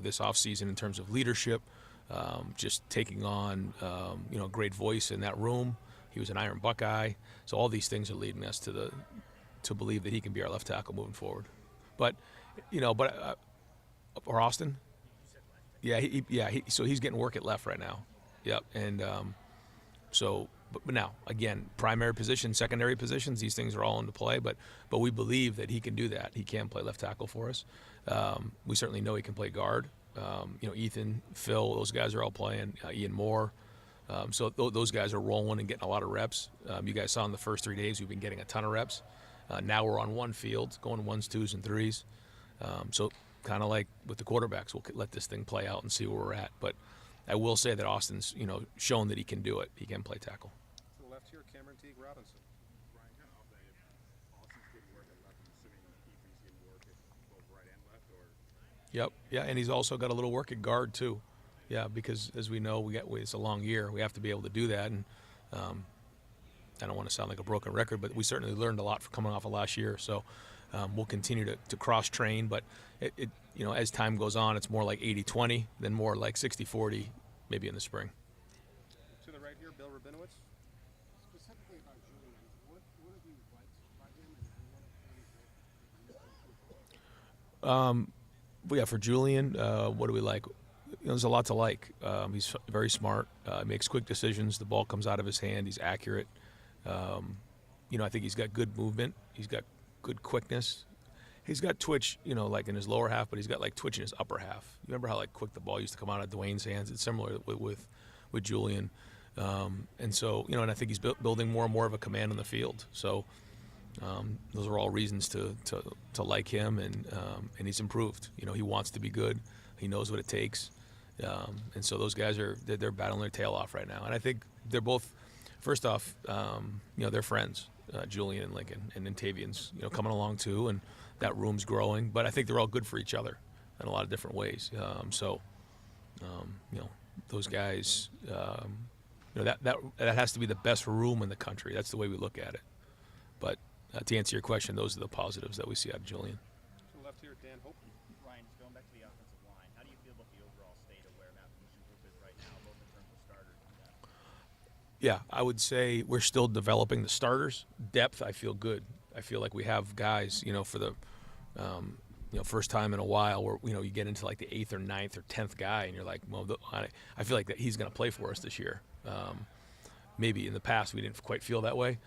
this offseason in terms of leadership, just taking on, a great voice in that room. He was an Iron Buckeye. So all these things are leading us to believe that he can be our left tackle moving forward. But, or Austin? Yeah, so he's getting work at left right now. Yep. And but now, again, primary position, secondary positions, these things are all into play. But we believe that he can do that. He can play left tackle for us. We certainly know he can play guard. Ethan, Phil, those guys are all playing. Ian Moore. So those guys are rolling and getting a lot of reps. You guys saw in the first 3 days we've been getting a ton of reps. Now we're on one field, going 1s, 2s, and 3s. So kind of like with the quarterbacks, we'll let this thing play out and see where we're at. But I will say that Austin's, shown that he can do it. He can play tackle. To the left here, Cameron Teague Robinson. Brian, kind of off that, if Austin's getting work at left, I'm assuming Ethan's getting work at both right and left, or? Yep. Yeah, and he's also got a little work at guard too. Yeah, because as we know, it's a long year. We have to be able to do that, and I don't want to sound like a broken record, but we certainly learned a lot from coming off of last year. So we'll continue to cross-train, but it as time goes on, it's more like 80-20, then more like 60-40, maybe in the spring. To the right here, Bill Rabinowitz. Specifically about Julian, what have you liked by him, and But yeah, for Julian, what do we like? There's a lot to like. He's very smart, makes quick decisions. The ball comes out of his hand. He's accurate. I think he's got good movement. He's got good quickness. He's got twitch, like in his lower half, but he's got like twitch in his upper half. You remember how quick the ball used to come out of Dwayne's hands? It's similar with Julian. And so, and I think he's building more and more of a command on the field. So those are all reasons to like him, and he's improved. He wants to be good. He knows what it takes. And so those guys they're battling their tail off right now. And I think they're both, first off, they're friends, Julian and Lincoln, and then Tavian's, coming along too, and that room's growing. But I think they're all good for each other in a lot of different ways. Those guys, that has to be the best room in the country. That's the way we look at it. But to answer your question, those are the positives that we see out of Julian. To the left here, Dan Hope. Ryan, just going back to the offensive line, how do you feel about the overall state of where that position group is right now, both in terms of starters and depth? Yeah, I would say we're still developing the starters. Depth, I feel good. I feel like we have guys, for the first time in a while where, you get into like the 8th or 9th or 10th guy and you're like, well, I feel like that he's going to play for us this year. Maybe in the past we didn't quite feel that way.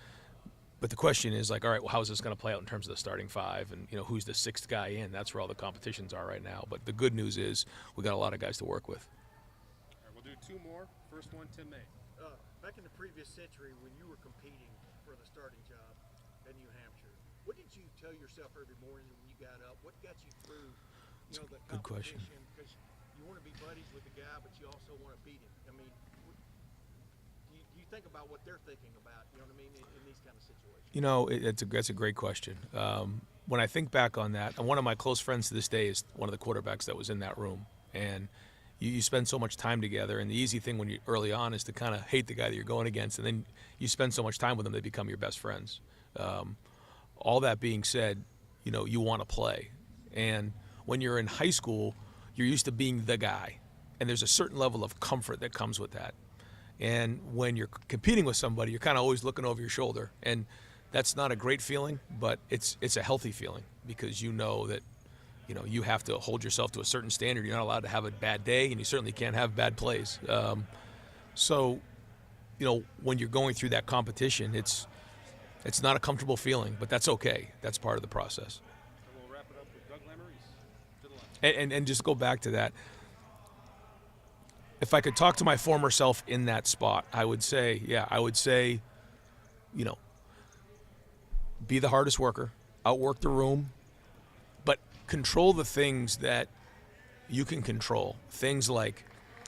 But the question is like, all right, well, how is this going to play out in terms of the starting 5 and, who's the 6th guy in? That's where all the competitions are right now. But the good news is we got a lot of guys to work with. All right, we'll do 2 more. First one, Tim May. Back in the previous century, when you were competing for the starting job in New Hampshire, what did you tell yourself every morning when you got up? What got you through, the good question. competition? Because you want to be buddies with the guy, but you also want to beat him. I mean, do you think about what they're thinking about? You know what I mean in these kind of situations? That's a great question. When I think back on that, and one of my close friends to this day is one of the quarterbacks that was in that room, and you spend so much time together, and the easy thing when you're early on is to kind of hate the guy that you're going against, and then you spend so much time with them, they become your best friends. All that being said, you want to play. And when you're in high school, you're used to being the guy, and there's a certain level of comfort that comes with that. And when you're competing with somebody, you're kind of always looking over your shoulder, and that's not a great feeling, but it's a healthy feeling because you know that you have to hold yourself to a certain standard. You're not allowed to have a bad day, and you certainly can't have bad plays. So, when you're going through that competition, it's not a comfortable feeling, but that's okay. That's part of the process. And we'll wrap it up with Doug Lemery to the left. And just go back to that. If I could talk to my former self in that spot, I would say, be the hardest worker, outwork the room, but control the things that you can control. Things like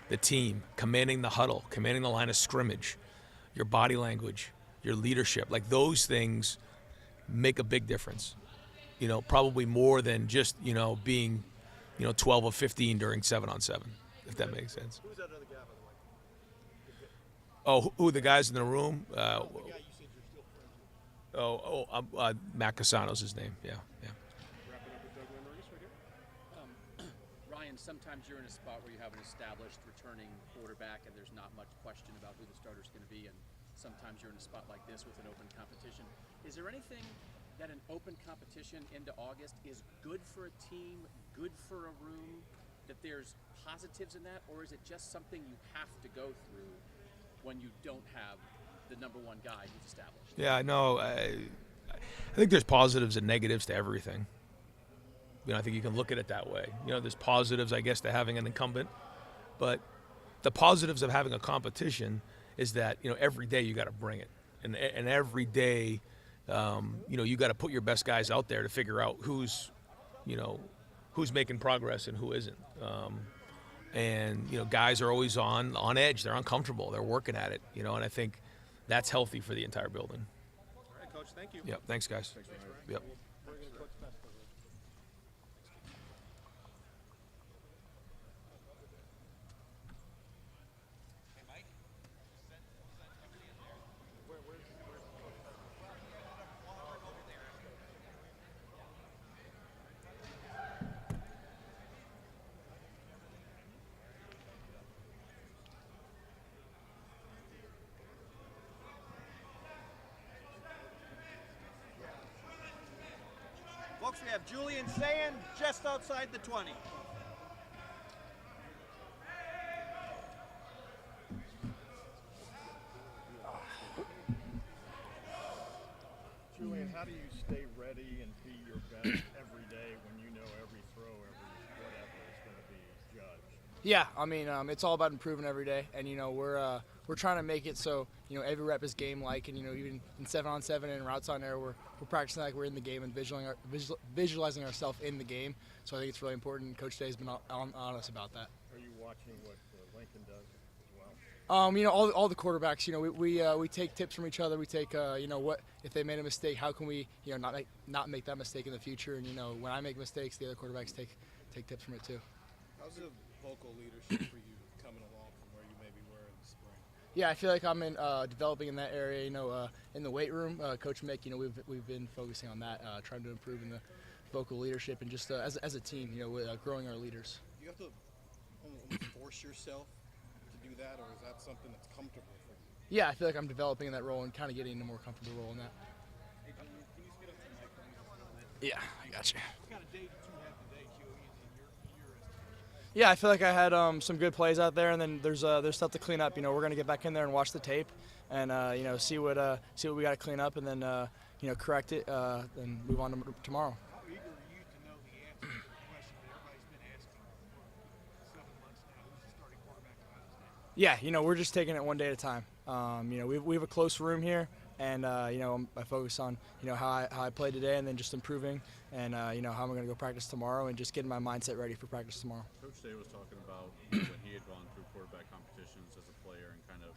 the team, commanding the huddle, commanding the line of scrimmage, your body language, your leadership, like those things make a big difference. You know, probably more than just, you know, being, you know, 12 of 15 during 7-on-7, if that makes sense. Who's that other guy, by the way? Oh, who the guys in the room? The guy you said you're still friends with. Matt Casano's his name. Yeah. Ryan, sometimes you're in a spot where you have an established returning quarterback and there's not much question about who the starter's going to be, and sometimes you're in a spot like this with an open competition. Is there anything that an open competition into August is good for a team, good for a room, that there's positives in that, or is it just something you have to go through when you don't have the number one guy who's established? Yeah, no, I think there's positives and negatives to everything. You know, I think you can look at it that way. You know, there's positives, I guess, to having an incumbent, but the positives of having a competition is that, you know, every day you got to bring it, and every day, you know, you got to put your best guys out there to figure out who's making progress and who isn't. And you know, guys are always on edge. They're uncomfortable. They're working at it. You know, and I think that's healthy for the entire building. All right, Coach. Thank you. Yep. Thanks, guys. Thanks, Yep. Folks, we have Julian Sayin just outside the 20. Julian, how do you stay ready and be your best every day when you know every throw, every whatever is going to be judged? Yeah, I mean, it's all about improving every day, and you know we're trying to make it so you know every rep is game-like, and you know even in 7-on-7 and routes on air, we're practicing like we're in the game and visualizing ourselves in the game. So I think it's really important. Coach Day has been on us about that. Are you watching what Lincoln does as well? You know, all the quarterbacks. You know, we take tips from each other. We take you know, what if they made a mistake, how can we not make that mistake in the future? And you know, when I make mistakes, the other quarterbacks take tips from it too. How's the vocal leadership for you coming along from where you maybe were in the spring? Yeah, I feel like I'm developing in that area. You know, in the weight room, Coach Mick, you know, we've been focusing on that, trying to improve in the vocal leadership and just as a team, you know, growing our leaders. Do you have to almost force yourself to do that, or is that something that's comfortable for you? Yeah, I feel like I'm developing in that role and kind of getting a more comfortable role in that. Hey, Julian, can you just get up to the microphone? Yeah, I got you. What kind of day did you have today, Julian, in your estimation? Yeah, I feel like I had some good plays out there, and then there's stuff to clean up. You know, we're gonna get back in there and watch the tape, and you know, see what we got to clean up, and then you know, correct it, and move on to tomorrow. How eager are you to know the answer to the question that everybody's been asking for 7 months now? Who's the starting quarterback of Ohio State? Yeah, you know, we're just taking it one day at a time. You know, we have a close room here, and you know, I focus on you know how I played today, and then just improving, and you know how I'm going to go practice tomorrow, and just getting my mindset ready for practice tomorrow. Coach Day was talking about when he had gone through quarterback competitions as a player and kind of,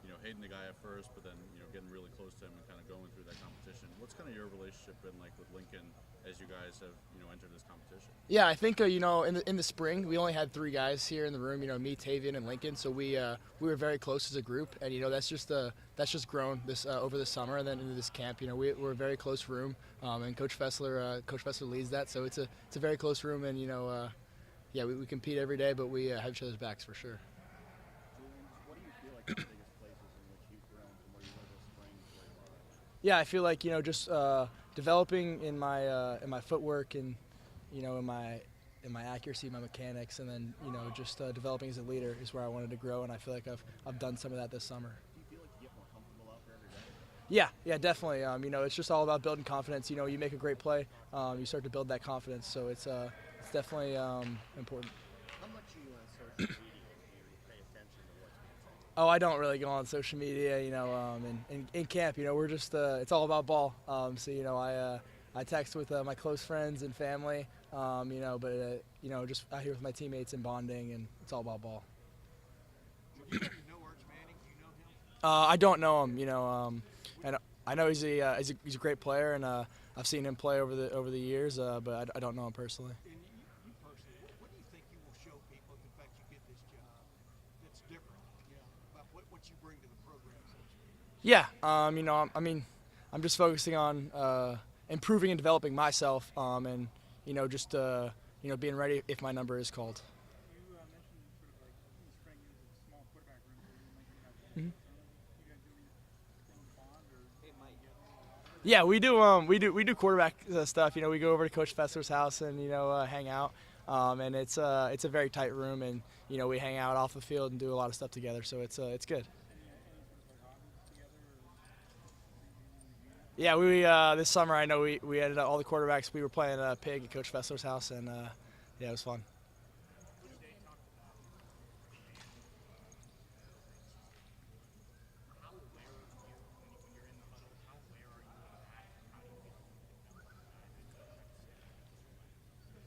you know, hating the guy at first, but then, you know, getting really close to him and kind of going through that competition. What's kind of your relationship been like with Lincoln as you guys have, you know, entered this competition? Yeah, I think you know, in the spring we only had 3 guys here in the room. You know, me, Tavian, and Lincoln. So we were very close as a group, and you know that's just grown this over the summer and then into this camp. You know, we're a very close room, and Coach Fessler leads that. So it's a very close room, and you know, yeah, we compete every day, but we have each other's backs for sure. Julian, what do you feel like the biggest places in which you've grown from where you were this spring to where you are? Yeah, I feel like, you know, just developing in my footwork and, you know, in my accuracy, my mechanics, and then, you know, just developing as a leader is where I wanted to grow, and I feel like I've done some of that this summer. Do you feel like you get more comfortable out there every day? Yeah, definitely. You know, it's just all about building confidence. You know, you make a great play, you start to build that confidence. So it's definitely important. How much you on social media do you pay attention to what's being said? Oh, I don't really go on social media. You know, in camp, you know, we're just it's all about ball. So you know, I text with my close friends and family. You know, but you know, just out here with my teammates and bonding, and it's all about ball. Do you know Arch Manning? Do you know him? I don't know him, and I know he's a great player, and I've seen him play over the years, but I don't know him personally. And you personally, what do you think you will show people the fact you get this job that's different, about what you bring to the program? Yeah, I'm just focusing on improving and developing myself, and just being ready if my number is called. You mentioned sort of like in the spring you was a small quarterback room, so you mentioned about that. Mhm. You guys do anything bond or Yeah, we do quarterback stuff. We go over to Coach Fessler's house and hang out. And it's a very tight room, and we hang out off the field and do a lot of stuff together. So it's good. Yeah, we this summer I know we ended up all the quarterbacks. We were playing pig at Coach Fessler's house, and yeah, it was fun.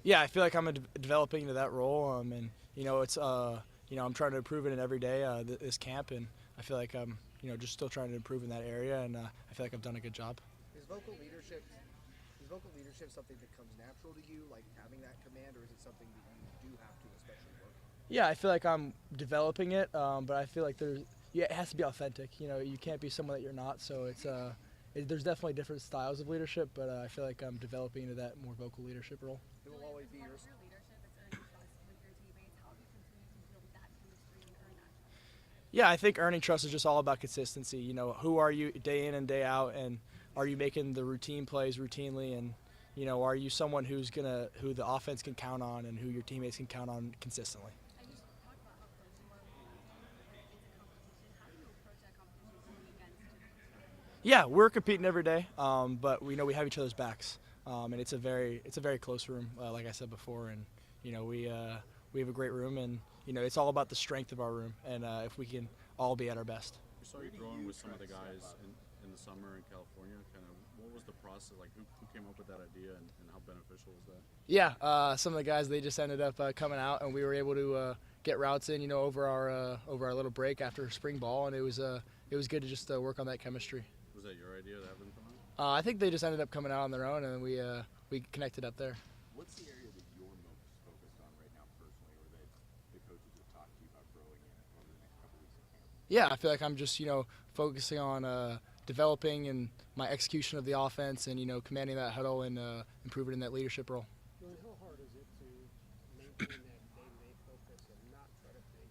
Yeah, I feel like I'm developing into that role, and it's I'm trying to improve in it every day this camp, and I feel like I'm just still trying to improve in that area, and I feel like I've done a good job. Is vocal leadership something that comes natural to you, like having that command, or is it something that you do have to especially work on? Yeah, I feel like I'm developing it, but I feel like it has to be authentic. You can't be someone that you're not. So there's definitely different styles of leadership, but I feel like I'm developing into that more vocal leadership role. It will always be yours. Yeah, I think earning trust is just all about consistency. Who are you day in and day out, and are you making the routine plays routinely, and are you someone who the offense can count on and who your teammates can count on consistently? Yeah, we're competing every day, but we know we have each other's backs, and it's a very close room, like I said before, and we have a great room, and it's all about the strength of our room, and if we can all be at our best. We saw you growing with some of the guys in the summer in California. Kind of, what was the process like? Who came up with that idea, and how beneficial was that? Yeah, some of the guys, they just ended up coming out, and we were able to get routes in, over our little break after spring ball, and it was good to just work on that chemistry. Was that your idea to have them come out? I think they just ended up coming out on their own, and we connected up there. What's the area that you're most focused on right now personally, or that the coaches have talked to you about growing in over the next couple weeks of camp? Yeah, I feel like I'm just focusing on developing and my execution of the offense, and commanding that huddle and improving in that leadership role. Julian, how hard is it to maintain that day-to-day focus and not try to think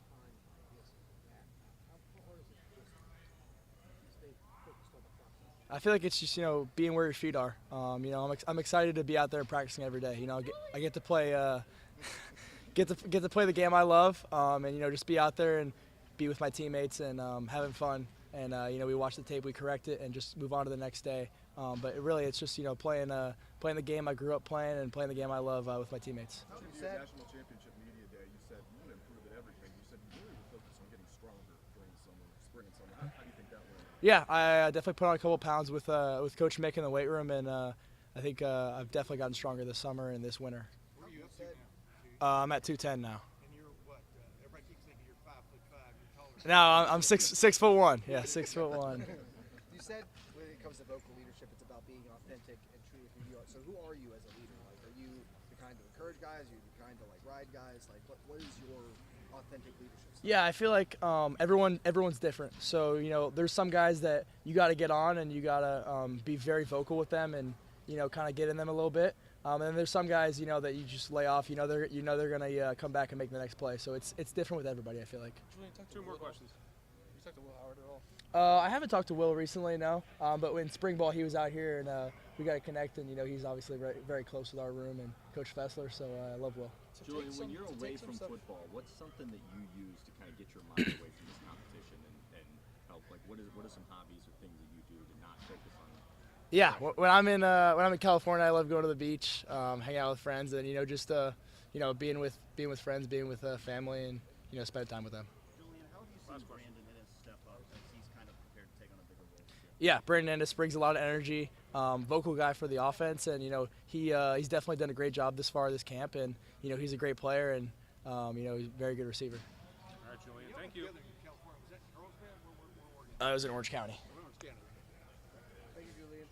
behind this and that? How hard is it to just stay focused on the process? I feel like it's just being where your feet are. I'm excited to be out there practicing every day. I get to play get to play the game I love, and just be out there and be with my teammates and having fun. And we watch the tape, we correct it, and just move on to the next day. But it's just playing the game I grew up playing and playing the game I love with my teammates. You said National Championship Media Day. You said you want to improve at everything. You said you really were focused on getting stronger during the summer, spring and summer. How do you think that went? Yeah, I definitely put on a couple pounds with Coach Mick in the weight room, and I think I've definitely gotten stronger this summer and this winter. Where are you up to now? I'm at 210 now. And you're what? Everybody keeps thinking you're 5'5". You're taller. No, I'm 6'1". Yeah, 6'1". You said when it comes to vocal leadership, it's about being authentic and true with who you are. So who are you as a leader? Like, are you the kind to encourage guys? Are you the kind to ride guys? Like, what is your authentic leadership style? Yeah, I feel like everyone's different. So there's some guys that you got to get on and you got to be very vocal with them and kind of get in them a little bit. And then there's some guys that you just lay off. They're gonna come back and make the next play. So it's different with everybody. I feel like. Julian, two more questions. You talked to Will Howard at all? I haven't talked to Will recently, no. But in spring ball, he was out here, and we got to connect. And he's obviously very, very close with our room and Coach Fessler. So I love Will. Julian, when you're away from football, what's something that you use to kind of get your mind away from this competition and help? Like, what are some hobbies or things that you do to not focus on that? Yeah, when I'm in California, I love going to the beach, hanging out with friends, and just being with friends, being with family, and spending time with them. Julian, how have you seen Brandon Ennis step up as he's kind of prepared to take on a bigger role this year? Yeah, Brandon Ennis brings a lot of energy, vocal guy for the offense, and he's definitely done a great job this far this camp, and he's a great player, and he's a very good receiver. All right, Julian, thank you. In California, was that It was in Orange County. Thank you, Julian.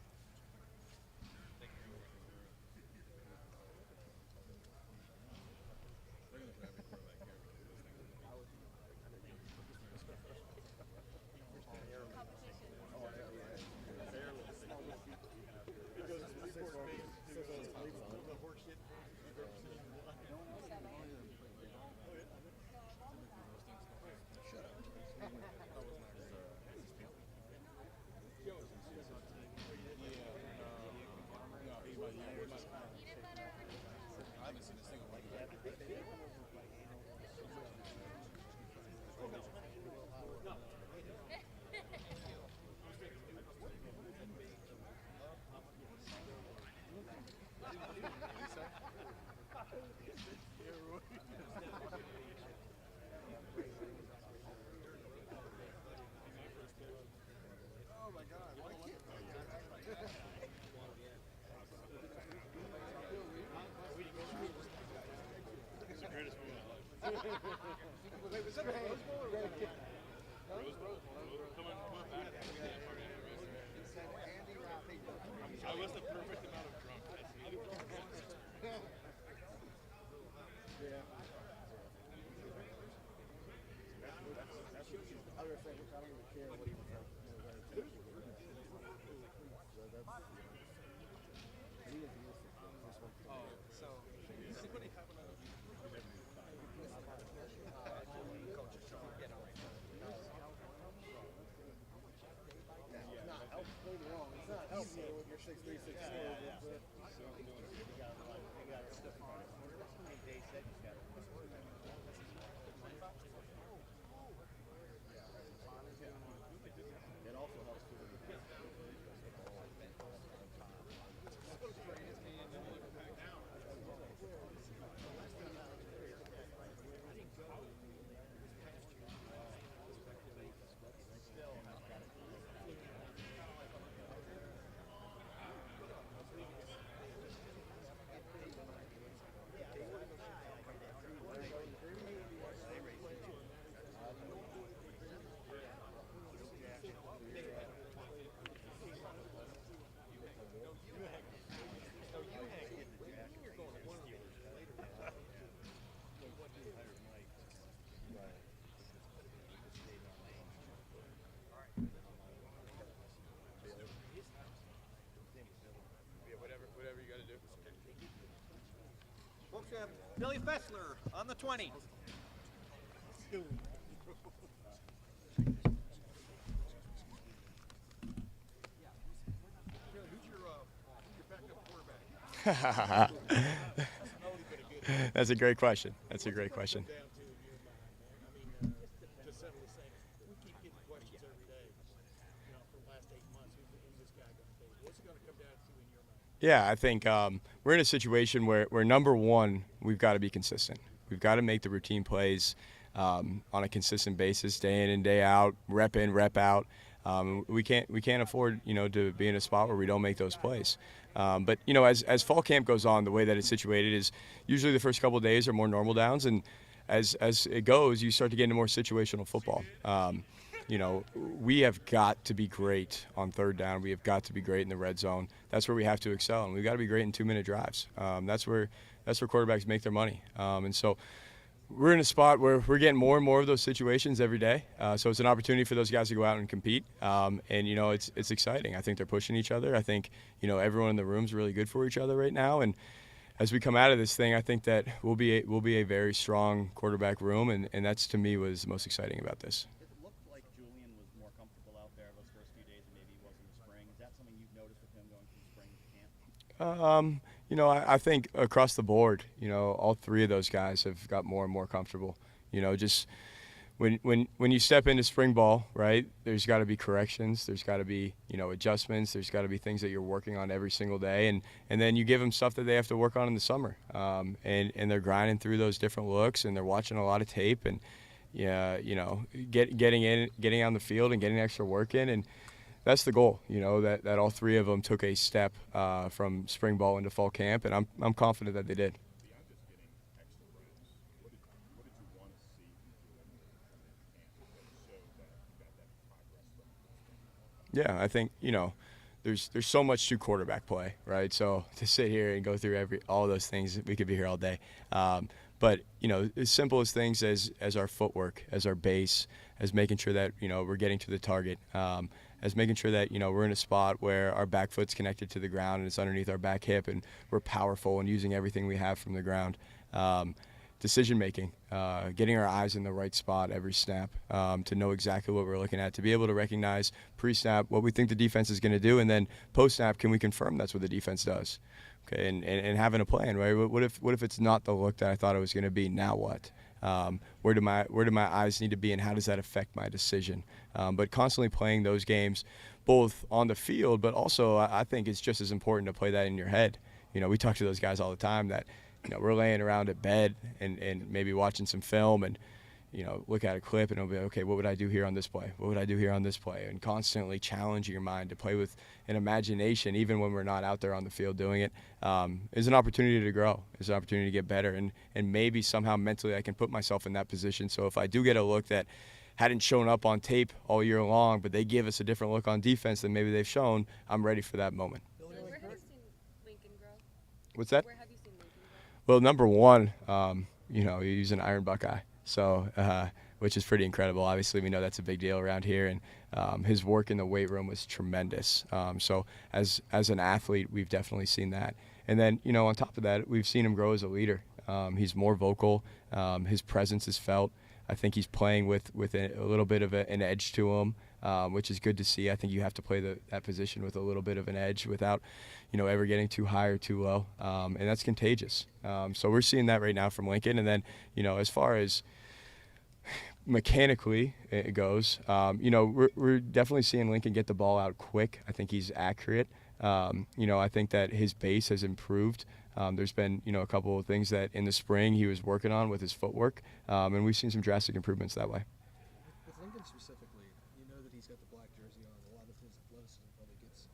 Wait, was that a Rose Bowl or Rose Bowl? Rose Bowl. Come on back. I was the perfect amount of drunk. It also helps with Folks, we have Billy Fessler on the 20. That's a great question. That's a great question. Yeah, I think we're in a situation where number one, we've got to be consistent. We've got to make the routine plays on a consistent basis, day in and day out, rep in, rep out. We can't afford to be in a spot where we don't make those plays. But as fall camp goes on, the way that it's situated is usually the first couple of days are more normal downs, and as it goes, you start to get into more situational football. We have got to be great on third down. We have got to be great in the red zone. That's where we have to excel, and we've got to be great in 2-minute drives. That's where quarterbacks make their money. And so we're in a spot where we're getting more and more of those situations every day. So it's an opportunity for those guys to go out and compete. It's exciting. I think they're pushing each other. I think everyone in the room is really good for each other right now. And as we come out of this thing, I think that we'll be a very strong quarterback room, and that's to me was the most exciting about this. Julian was more comfortable out there those first few days than maybe he was in the spring. Is that something you've noticed with him going from spring to camp? I think across the board, all three of those guys have got more and more comfortable. Just when you step into spring ball, right, there's got to be corrections, there's got to be adjustments, there's got to be things that you're working on every single day, and then you give them stuff that they have to work on in the summer, and they're grinding through those different looks, and they're watching a lot of tape, and getting on the field and getting extra work in, and that's the goal. That all three of them took a step from spring ball into fall camp, and I'm confident that they did. Yeah, I think, there's so much to quarterback play, right? So to sit here and go through all those things, we could be here all day. But as simple as things as our footwork, as our base, as making sure that we're getting to the target, as making sure that we're in a spot where our back foot's connected to the ground and it's underneath our back hip, and we're powerful and using everything we have from the ground. Decision making, getting our eyes in the right spot every snap, to know exactly what we're looking at, to be able to recognize pre-snap what we think the defense is going to do, and then post-snap, can we confirm that's what the defense does? Okay, and having a plan, right? What if it's not the look that I thought it was going to be? Now what? Where do my eyes need to be, and how does that affect my decision? But constantly playing those games, both on the field, but also I think it's just as important to play that in your head. We talk to those guys all the time that we're laying around at bed and maybe watching some film and look at a clip and it'll be, okay, what would I do here on this play? What would I do here on this play? And constantly challenging your mind to play with an imagination, even when we're not out there on the field doing it, is an opportunity to grow. Is an opportunity to get better. And maybe somehow mentally I can put myself in that position. So if I do get a look that hadn't shown up on tape all year long, but they give us a different look on defense than maybe they've shown, I'm ready for that moment. Where have you seen Lincoln grow? What's that? Where have you seen Lincoln grow? Well, number one, he's an Iron Buckeye. So, which is pretty incredible. Obviously, we know that's a big deal around here, and his work in the weight room was tremendous. So, as an athlete, we've definitely seen that. And then, on top of that, we've seen him grow as a leader. He's more vocal. His presence is felt. I think he's playing with a little bit of an edge to him, which is good to see. I think you have to play that position with a little bit of an edge without, ever getting too high or too low, and that's contagious. So we're seeing that right now from Lincoln. And then, as far as mechanically it goes, we're definitely seeing Lincoln get the ball out quick. I think he's accurate. I think that his base has improved. There's been, a couple of things that in the spring he was working on with his footwork, and we've seen some drastic improvements that way. With Lincoln specifically, you know that he's got the black jersey on. A lot of his athleticism probably gets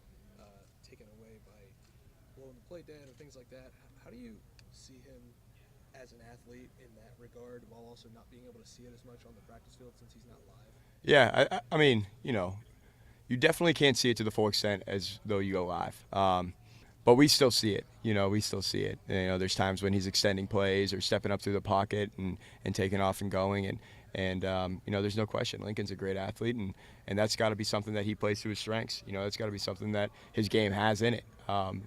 taken away by blowing the play dead or things like that. How do you see him as an athlete in that regard, while also not being able to see it as much on the practice field since he's not live? Yeah, I mean, you definitely can't see it to the full extent as though you go live. But we still see it. We still see it. There's times when he's extending plays or stepping up through the pocket and taking off and going. And there's no question Lincoln's a great athlete, and that's got to be something that he plays to his strengths. That's got to be something that his game has in it,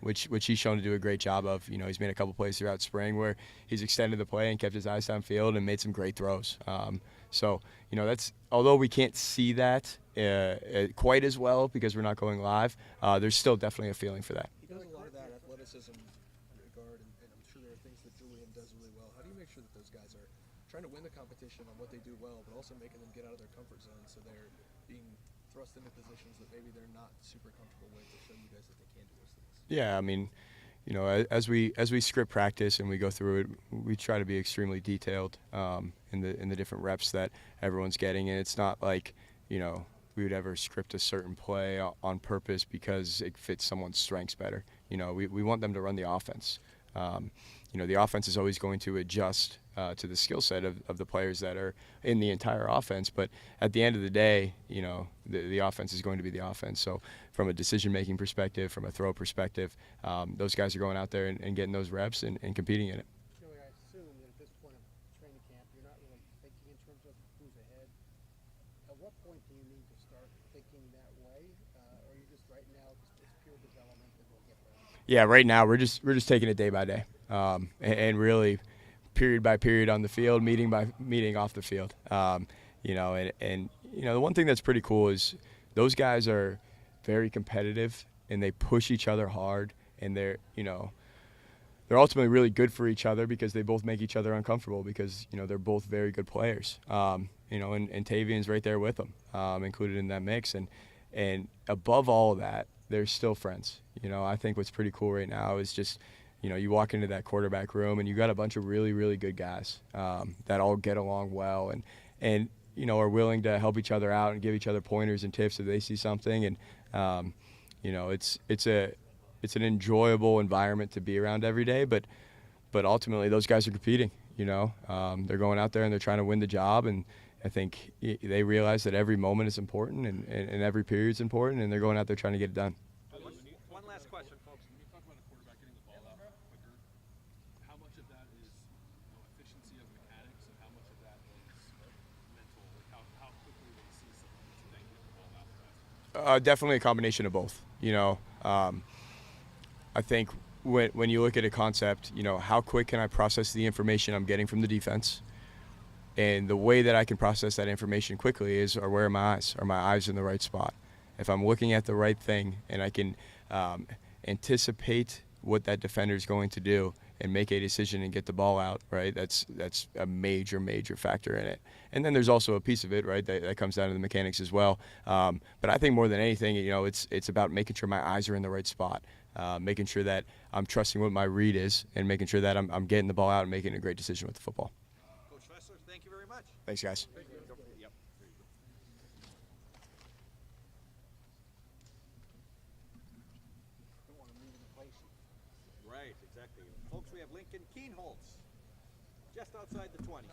which he's shown to do a great job of. He's made a couple plays throughout spring where he's extended the play and kept his eyes downfield and made some great throws. So that's, although we can't see that quite as well because we're not going live, there's still definitely a feeling for that. He does a lot of that athleticism regard, and I'm sure there are things that Julian does really well. How do you make sure that those guys are trying to win the competition on what they do well, but also making them get out of their comfort zone so they're being thrust into positions that maybe they're not super comfortable with to show you guys that they can do those things? Yeah, I mean, as we script practice and we go through it, we try to be extremely detailed in the different reps that everyone's getting, and it's not like we would ever script a certain play on purpose because it fits someone's strengths better. We want them to run the offense. The offense is always going to adjust to the skill set of the players that are in the entire offense. But at the end of the day, the offense is going to be the offense. So from a decision-making perspective, from a throw perspective, those guys are going out there and getting those reps and competing in it. Joey, I assume that at this point of training camp, you're not really thinking in terms of who's ahead. At what point do you need to start thinking that way? Or are you just right now, it's pure development and we'll get there? Yeah, right now we're just taking it day by day, and really period by period on the field, meeting by meeting off the field. The one thing that's pretty cool is those guys are very competitive and they push each other hard, and they're ultimately really good for each other because they both make each other uncomfortable because they're both very good players. And Tavian's right there with them, included in that mix, and above all of that, they're still friends. I think what's pretty cool right now is just, you walk into that quarterback room and you got a bunch of really, really good guys that all get along well and are willing to help each other out and give each other pointers and tips if they see something. And, it's an enjoyable environment to be around every day, but ultimately those guys are competing. They're going out there and they're trying to win the job, and I think they realize that every moment is important and every period is important, and they're going out there trying to get it done. One last question, folks. When you talk about a quarterback getting the ball out quicker, how much of that is efficiency of mechanics, and how much of that is mental? Like how quickly they see someone to then get the ball out faster? Definitely a combination of both. I think when you look at a concept, how quick can I process the information I'm getting from the defense? And the way that I can process that information quickly is, where are my eyes? Are my eyes in the right spot? If I'm looking at the right thing and I can anticipate what that defender is going to do and make a decision and get the ball out, right? That's a major, major factor in it. And then there's also a piece of it, right, that comes down to the mechanics as well. But I think more than anything, it's about making sure my eyes are in the right spot, making sure that I'm trusting what my read is, and making sure that I'm getting the ball out and making a great decision with the football. Coach Fessler, thank you very much. Thanks, guys. Yep. Right, exactly. Folks, we have Lincoln Kienholz, just outside the 20.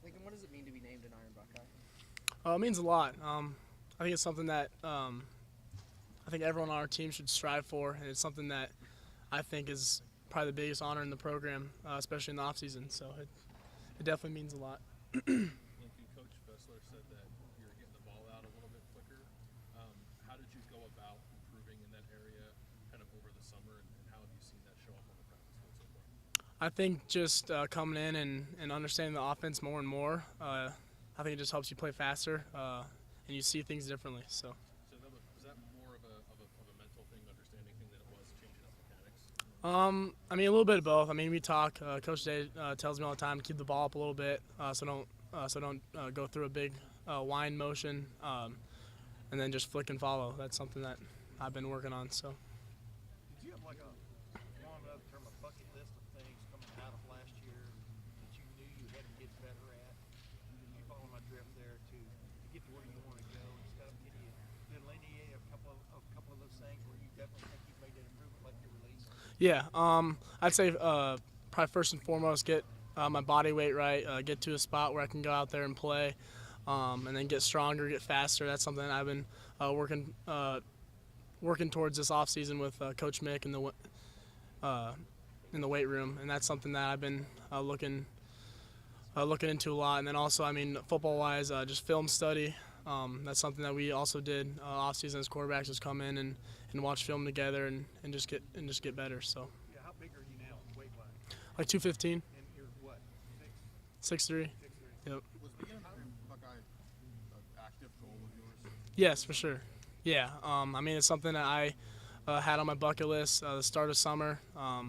Lincoln, what does it mean to be named an Iron Buckeye? It means a lot. I think it's something that I think everyone on our team should strive for, and it's something that I think is probably the biggest honor in the program, especially in the off season. So it definitely means a lot. Lincoln, Coach Fessler said that you're getting the ball out a little bit quicker. How did you go about improving in that area kind of over the summer, and how have you seen that show up on the practice field so far? I think just coming in and understanding the offense more and more, I think it just helps you play faster, and you see things differently. So Was that more of a mental thing, understanding thing, than it was changing up mechanics? I mean, a little bit of both. I mean, we talk. Coach Day tells me all the time to keep the ball up a little bit, so don't go through a big wind motion, and then just flick and follow. That's something that I've been working on. So. Did you have like a long term a bucket list of things coming out of last year that you knew you had to get better at? Did you follow my drift there to get to where you want to go and stuff? Can you delineate a couple of those things where you definitely think you've made an improvement, like your release? Yeah, I'd say probably first and foremost get my body weight right, get to a spot where I can go out there and play, and then get stronger, get faster. That's something I've been working towards this off season with Coach Mick in the weight room, and that's something that I've been looking into a lot. And then also, I mean, football wise, just film study. That's something that we also did off season as quarterbacks, just come in and watch film together and just get better. So. Yeah, how big are you now, weight wise? Like 215. And you're what? 6'3". Yep. Was being an Iron Buckeye an active goal of yours? Yes, for sure. Yeah. I mean, it's something that I had on my bucket list the start of summer. I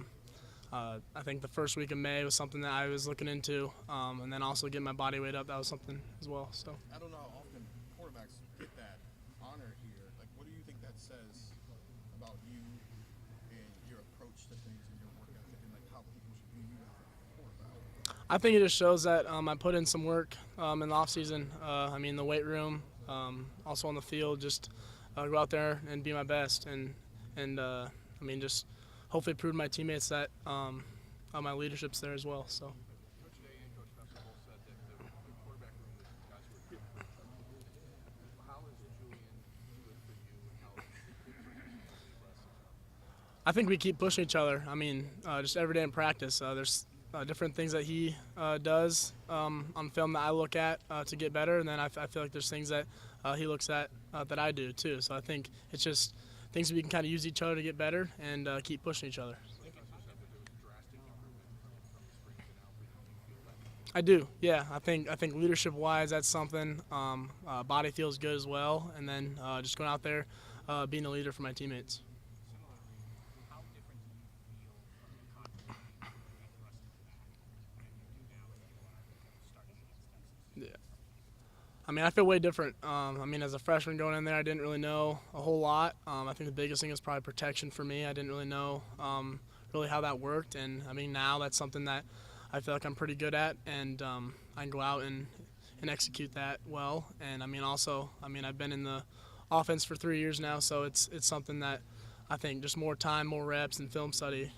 think the first week of May was something that I was looking into, and then also getting my body weight up. That was something as well. So. I don't know how often quarterbacks get that honor here. Like, what do you think that says about you and your approach to things and your work ethic, and like how people should view you as a quarterback? I think it just shows that I put in some work in the off season. I mean, the weight room, also on the field. Just go out there and be my best, and I mean, just hopefully prove to my teammates that my leadership's there as well. So. Coach Day and Coach Fessler both said that the quarterback room that you guys were in. How is Julian good for you, and how is I think we keep pushing each other. I mean, just every day in practice, there's different things that he does on film that I look at to get better, and then I feel like there's things that he looks at that I do too. So I think it's just things that we can kind of use each other to get better and keep pushing each other. I do, yeah. I think leadership-wise, that's something. Body feels good as well, and then just going out there, being a leader for my teammates. Yeah. I mean, I feel way different. I mean, as a freshman going in there, I didn't really know a whole lot. I think the biggest thing is probably protection for me. I didn't really know really how that worked, and I mean, now that's something that I feel like I'm pretty good at, and I can go out and execute that well. And I mean, also, I mean, I've been in the offense for 3 years now, so it's something that I think just more time, more reps, and film study,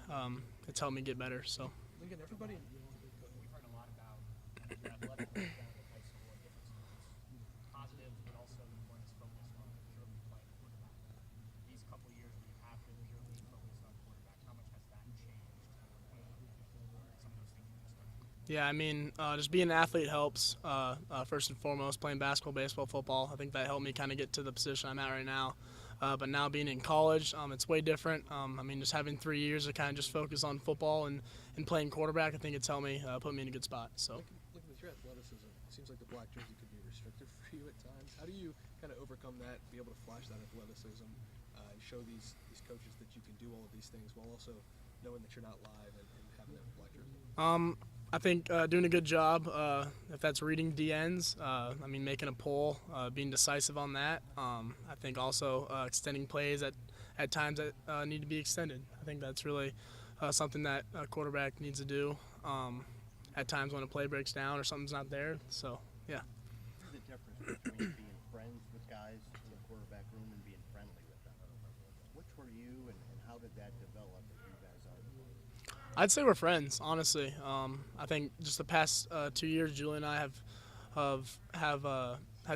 it's helped me get better. So. Lincoln, everybody. We've heard a lot about your athletic background in high school and different sports, positives, but also the one that's focused on purely playing quarterback. These couple of years where you have been purely focused on quarterback, how much has that changed some of those things you just touched on? Yeah, I mean, just being an athlete helps. First and foremost, playing basketball, baseball, football. I think that helped me kind of get to the position I'm at right now. But now being in college, it's way different. I mean, just having 3 years to kind of just focus on football and playing quarterback, I think it's helped me put me in a good spot. So. Looking at your athleticism, it seems like the black jersey could be restrictive for you at times. How do you kind of overcome that, be able to flash that athleticism, and show these coaches that you can do all of these things while also knowing that you're not live and having that black jersey? I think doing a good job, if that's reading DNs, I mean, making a pull, being decisive on that. I think also extending plays at times that need to be extended. I think that's really something that a quarterback needs to do at times when a play breaks down or something's not there. So, yeah. What's the difference between being friends with guys in the quarterback room and being friendly with them? Which were you, and how did that develop as you guys are? I'd say we're friends, honestly. I think just the past 2 years, Julian and I have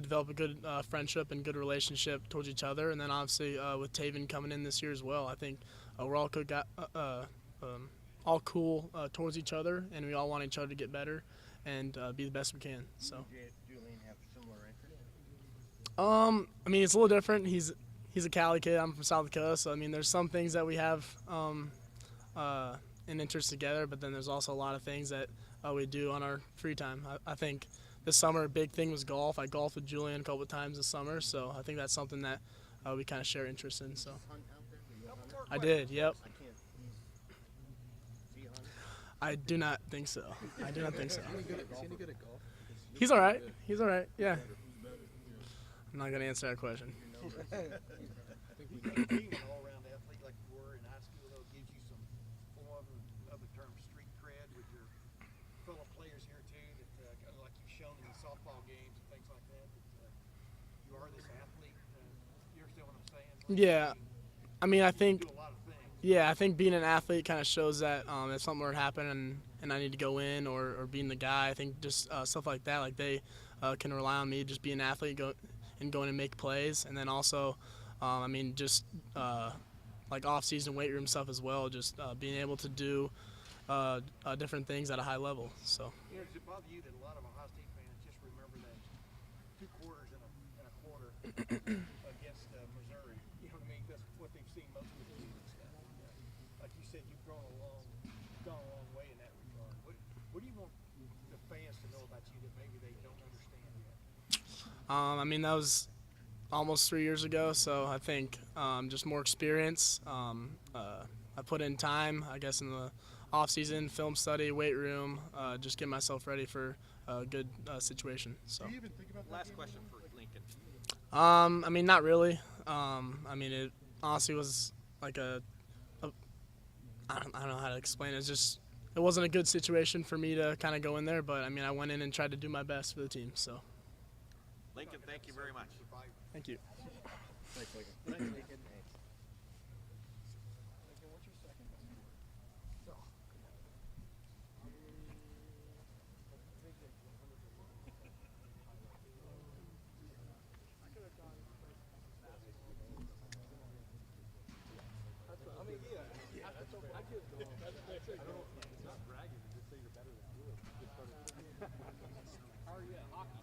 developed a good friendship and good relationship towards each other, and then obviously with Taven coming in this year as well, I think we're all all cool towards each other, and we all want each other to get better and be the best we can. So. Julian have similar interests? I mean, it's a little different. He's a Cali kid. I'm from South Dakota, so I mean, there's some things that we have an interest together, but then there's also a lot of things that we do on our free time. I think this summer a big thing was golf. I golfed with Julian a couple of times this summer, so I think that's something that we kind of share interest in. So I did, yep. I do not think so. I do not think so. Is he any good at golf? He's all right. He's all right. Yeah. I'm not gonna answer that question. I think being an all-around athlete like you were in high school, though, gives you some, for want of other term, street cred with your fellow players here too. That kind of like you've shown in the softball games and things like that. That you are this athlete. You understand what I'm saying? Yeah. I mean, I think. You do a lot of things. Yeah, I think being an athlete kind of shows that if something were to happen and I need to go in or being the guy, I think just stuff like that, like they can rely on me, just be an athlete, going and make plays, and then also, I mean, just like off-season weight room stuff as well, just being able to do different things at a high level. So. You know, does it bother you that a lot of Ohio State fans just remember that 2 quarters and a quarter against Missouri? You know what I mean? That's what they've seen most of the season stuff. Like you said, you've gone a long way in that regard. What do you want the fans to know about you that maybe they don't understand yet? I mean, that was almost 3 years ago, so I think just more experience. I put in time, I guess, in the off-season, film study, weight room, just get myself ready for a good situation. So. Do you even think about that? Last question for Lincoln. I mean, not really. I mean, it honestly was like I don't know how to explain it. It's just, it wasn't a good situation for me to kind of go in there, but I mean, I went in and tried to do my best for the team. So. Lincoln, thank you very much. Thank you. Thanks, Lincoln. Thanks, Lincoln. What's your second? How are you at hockey?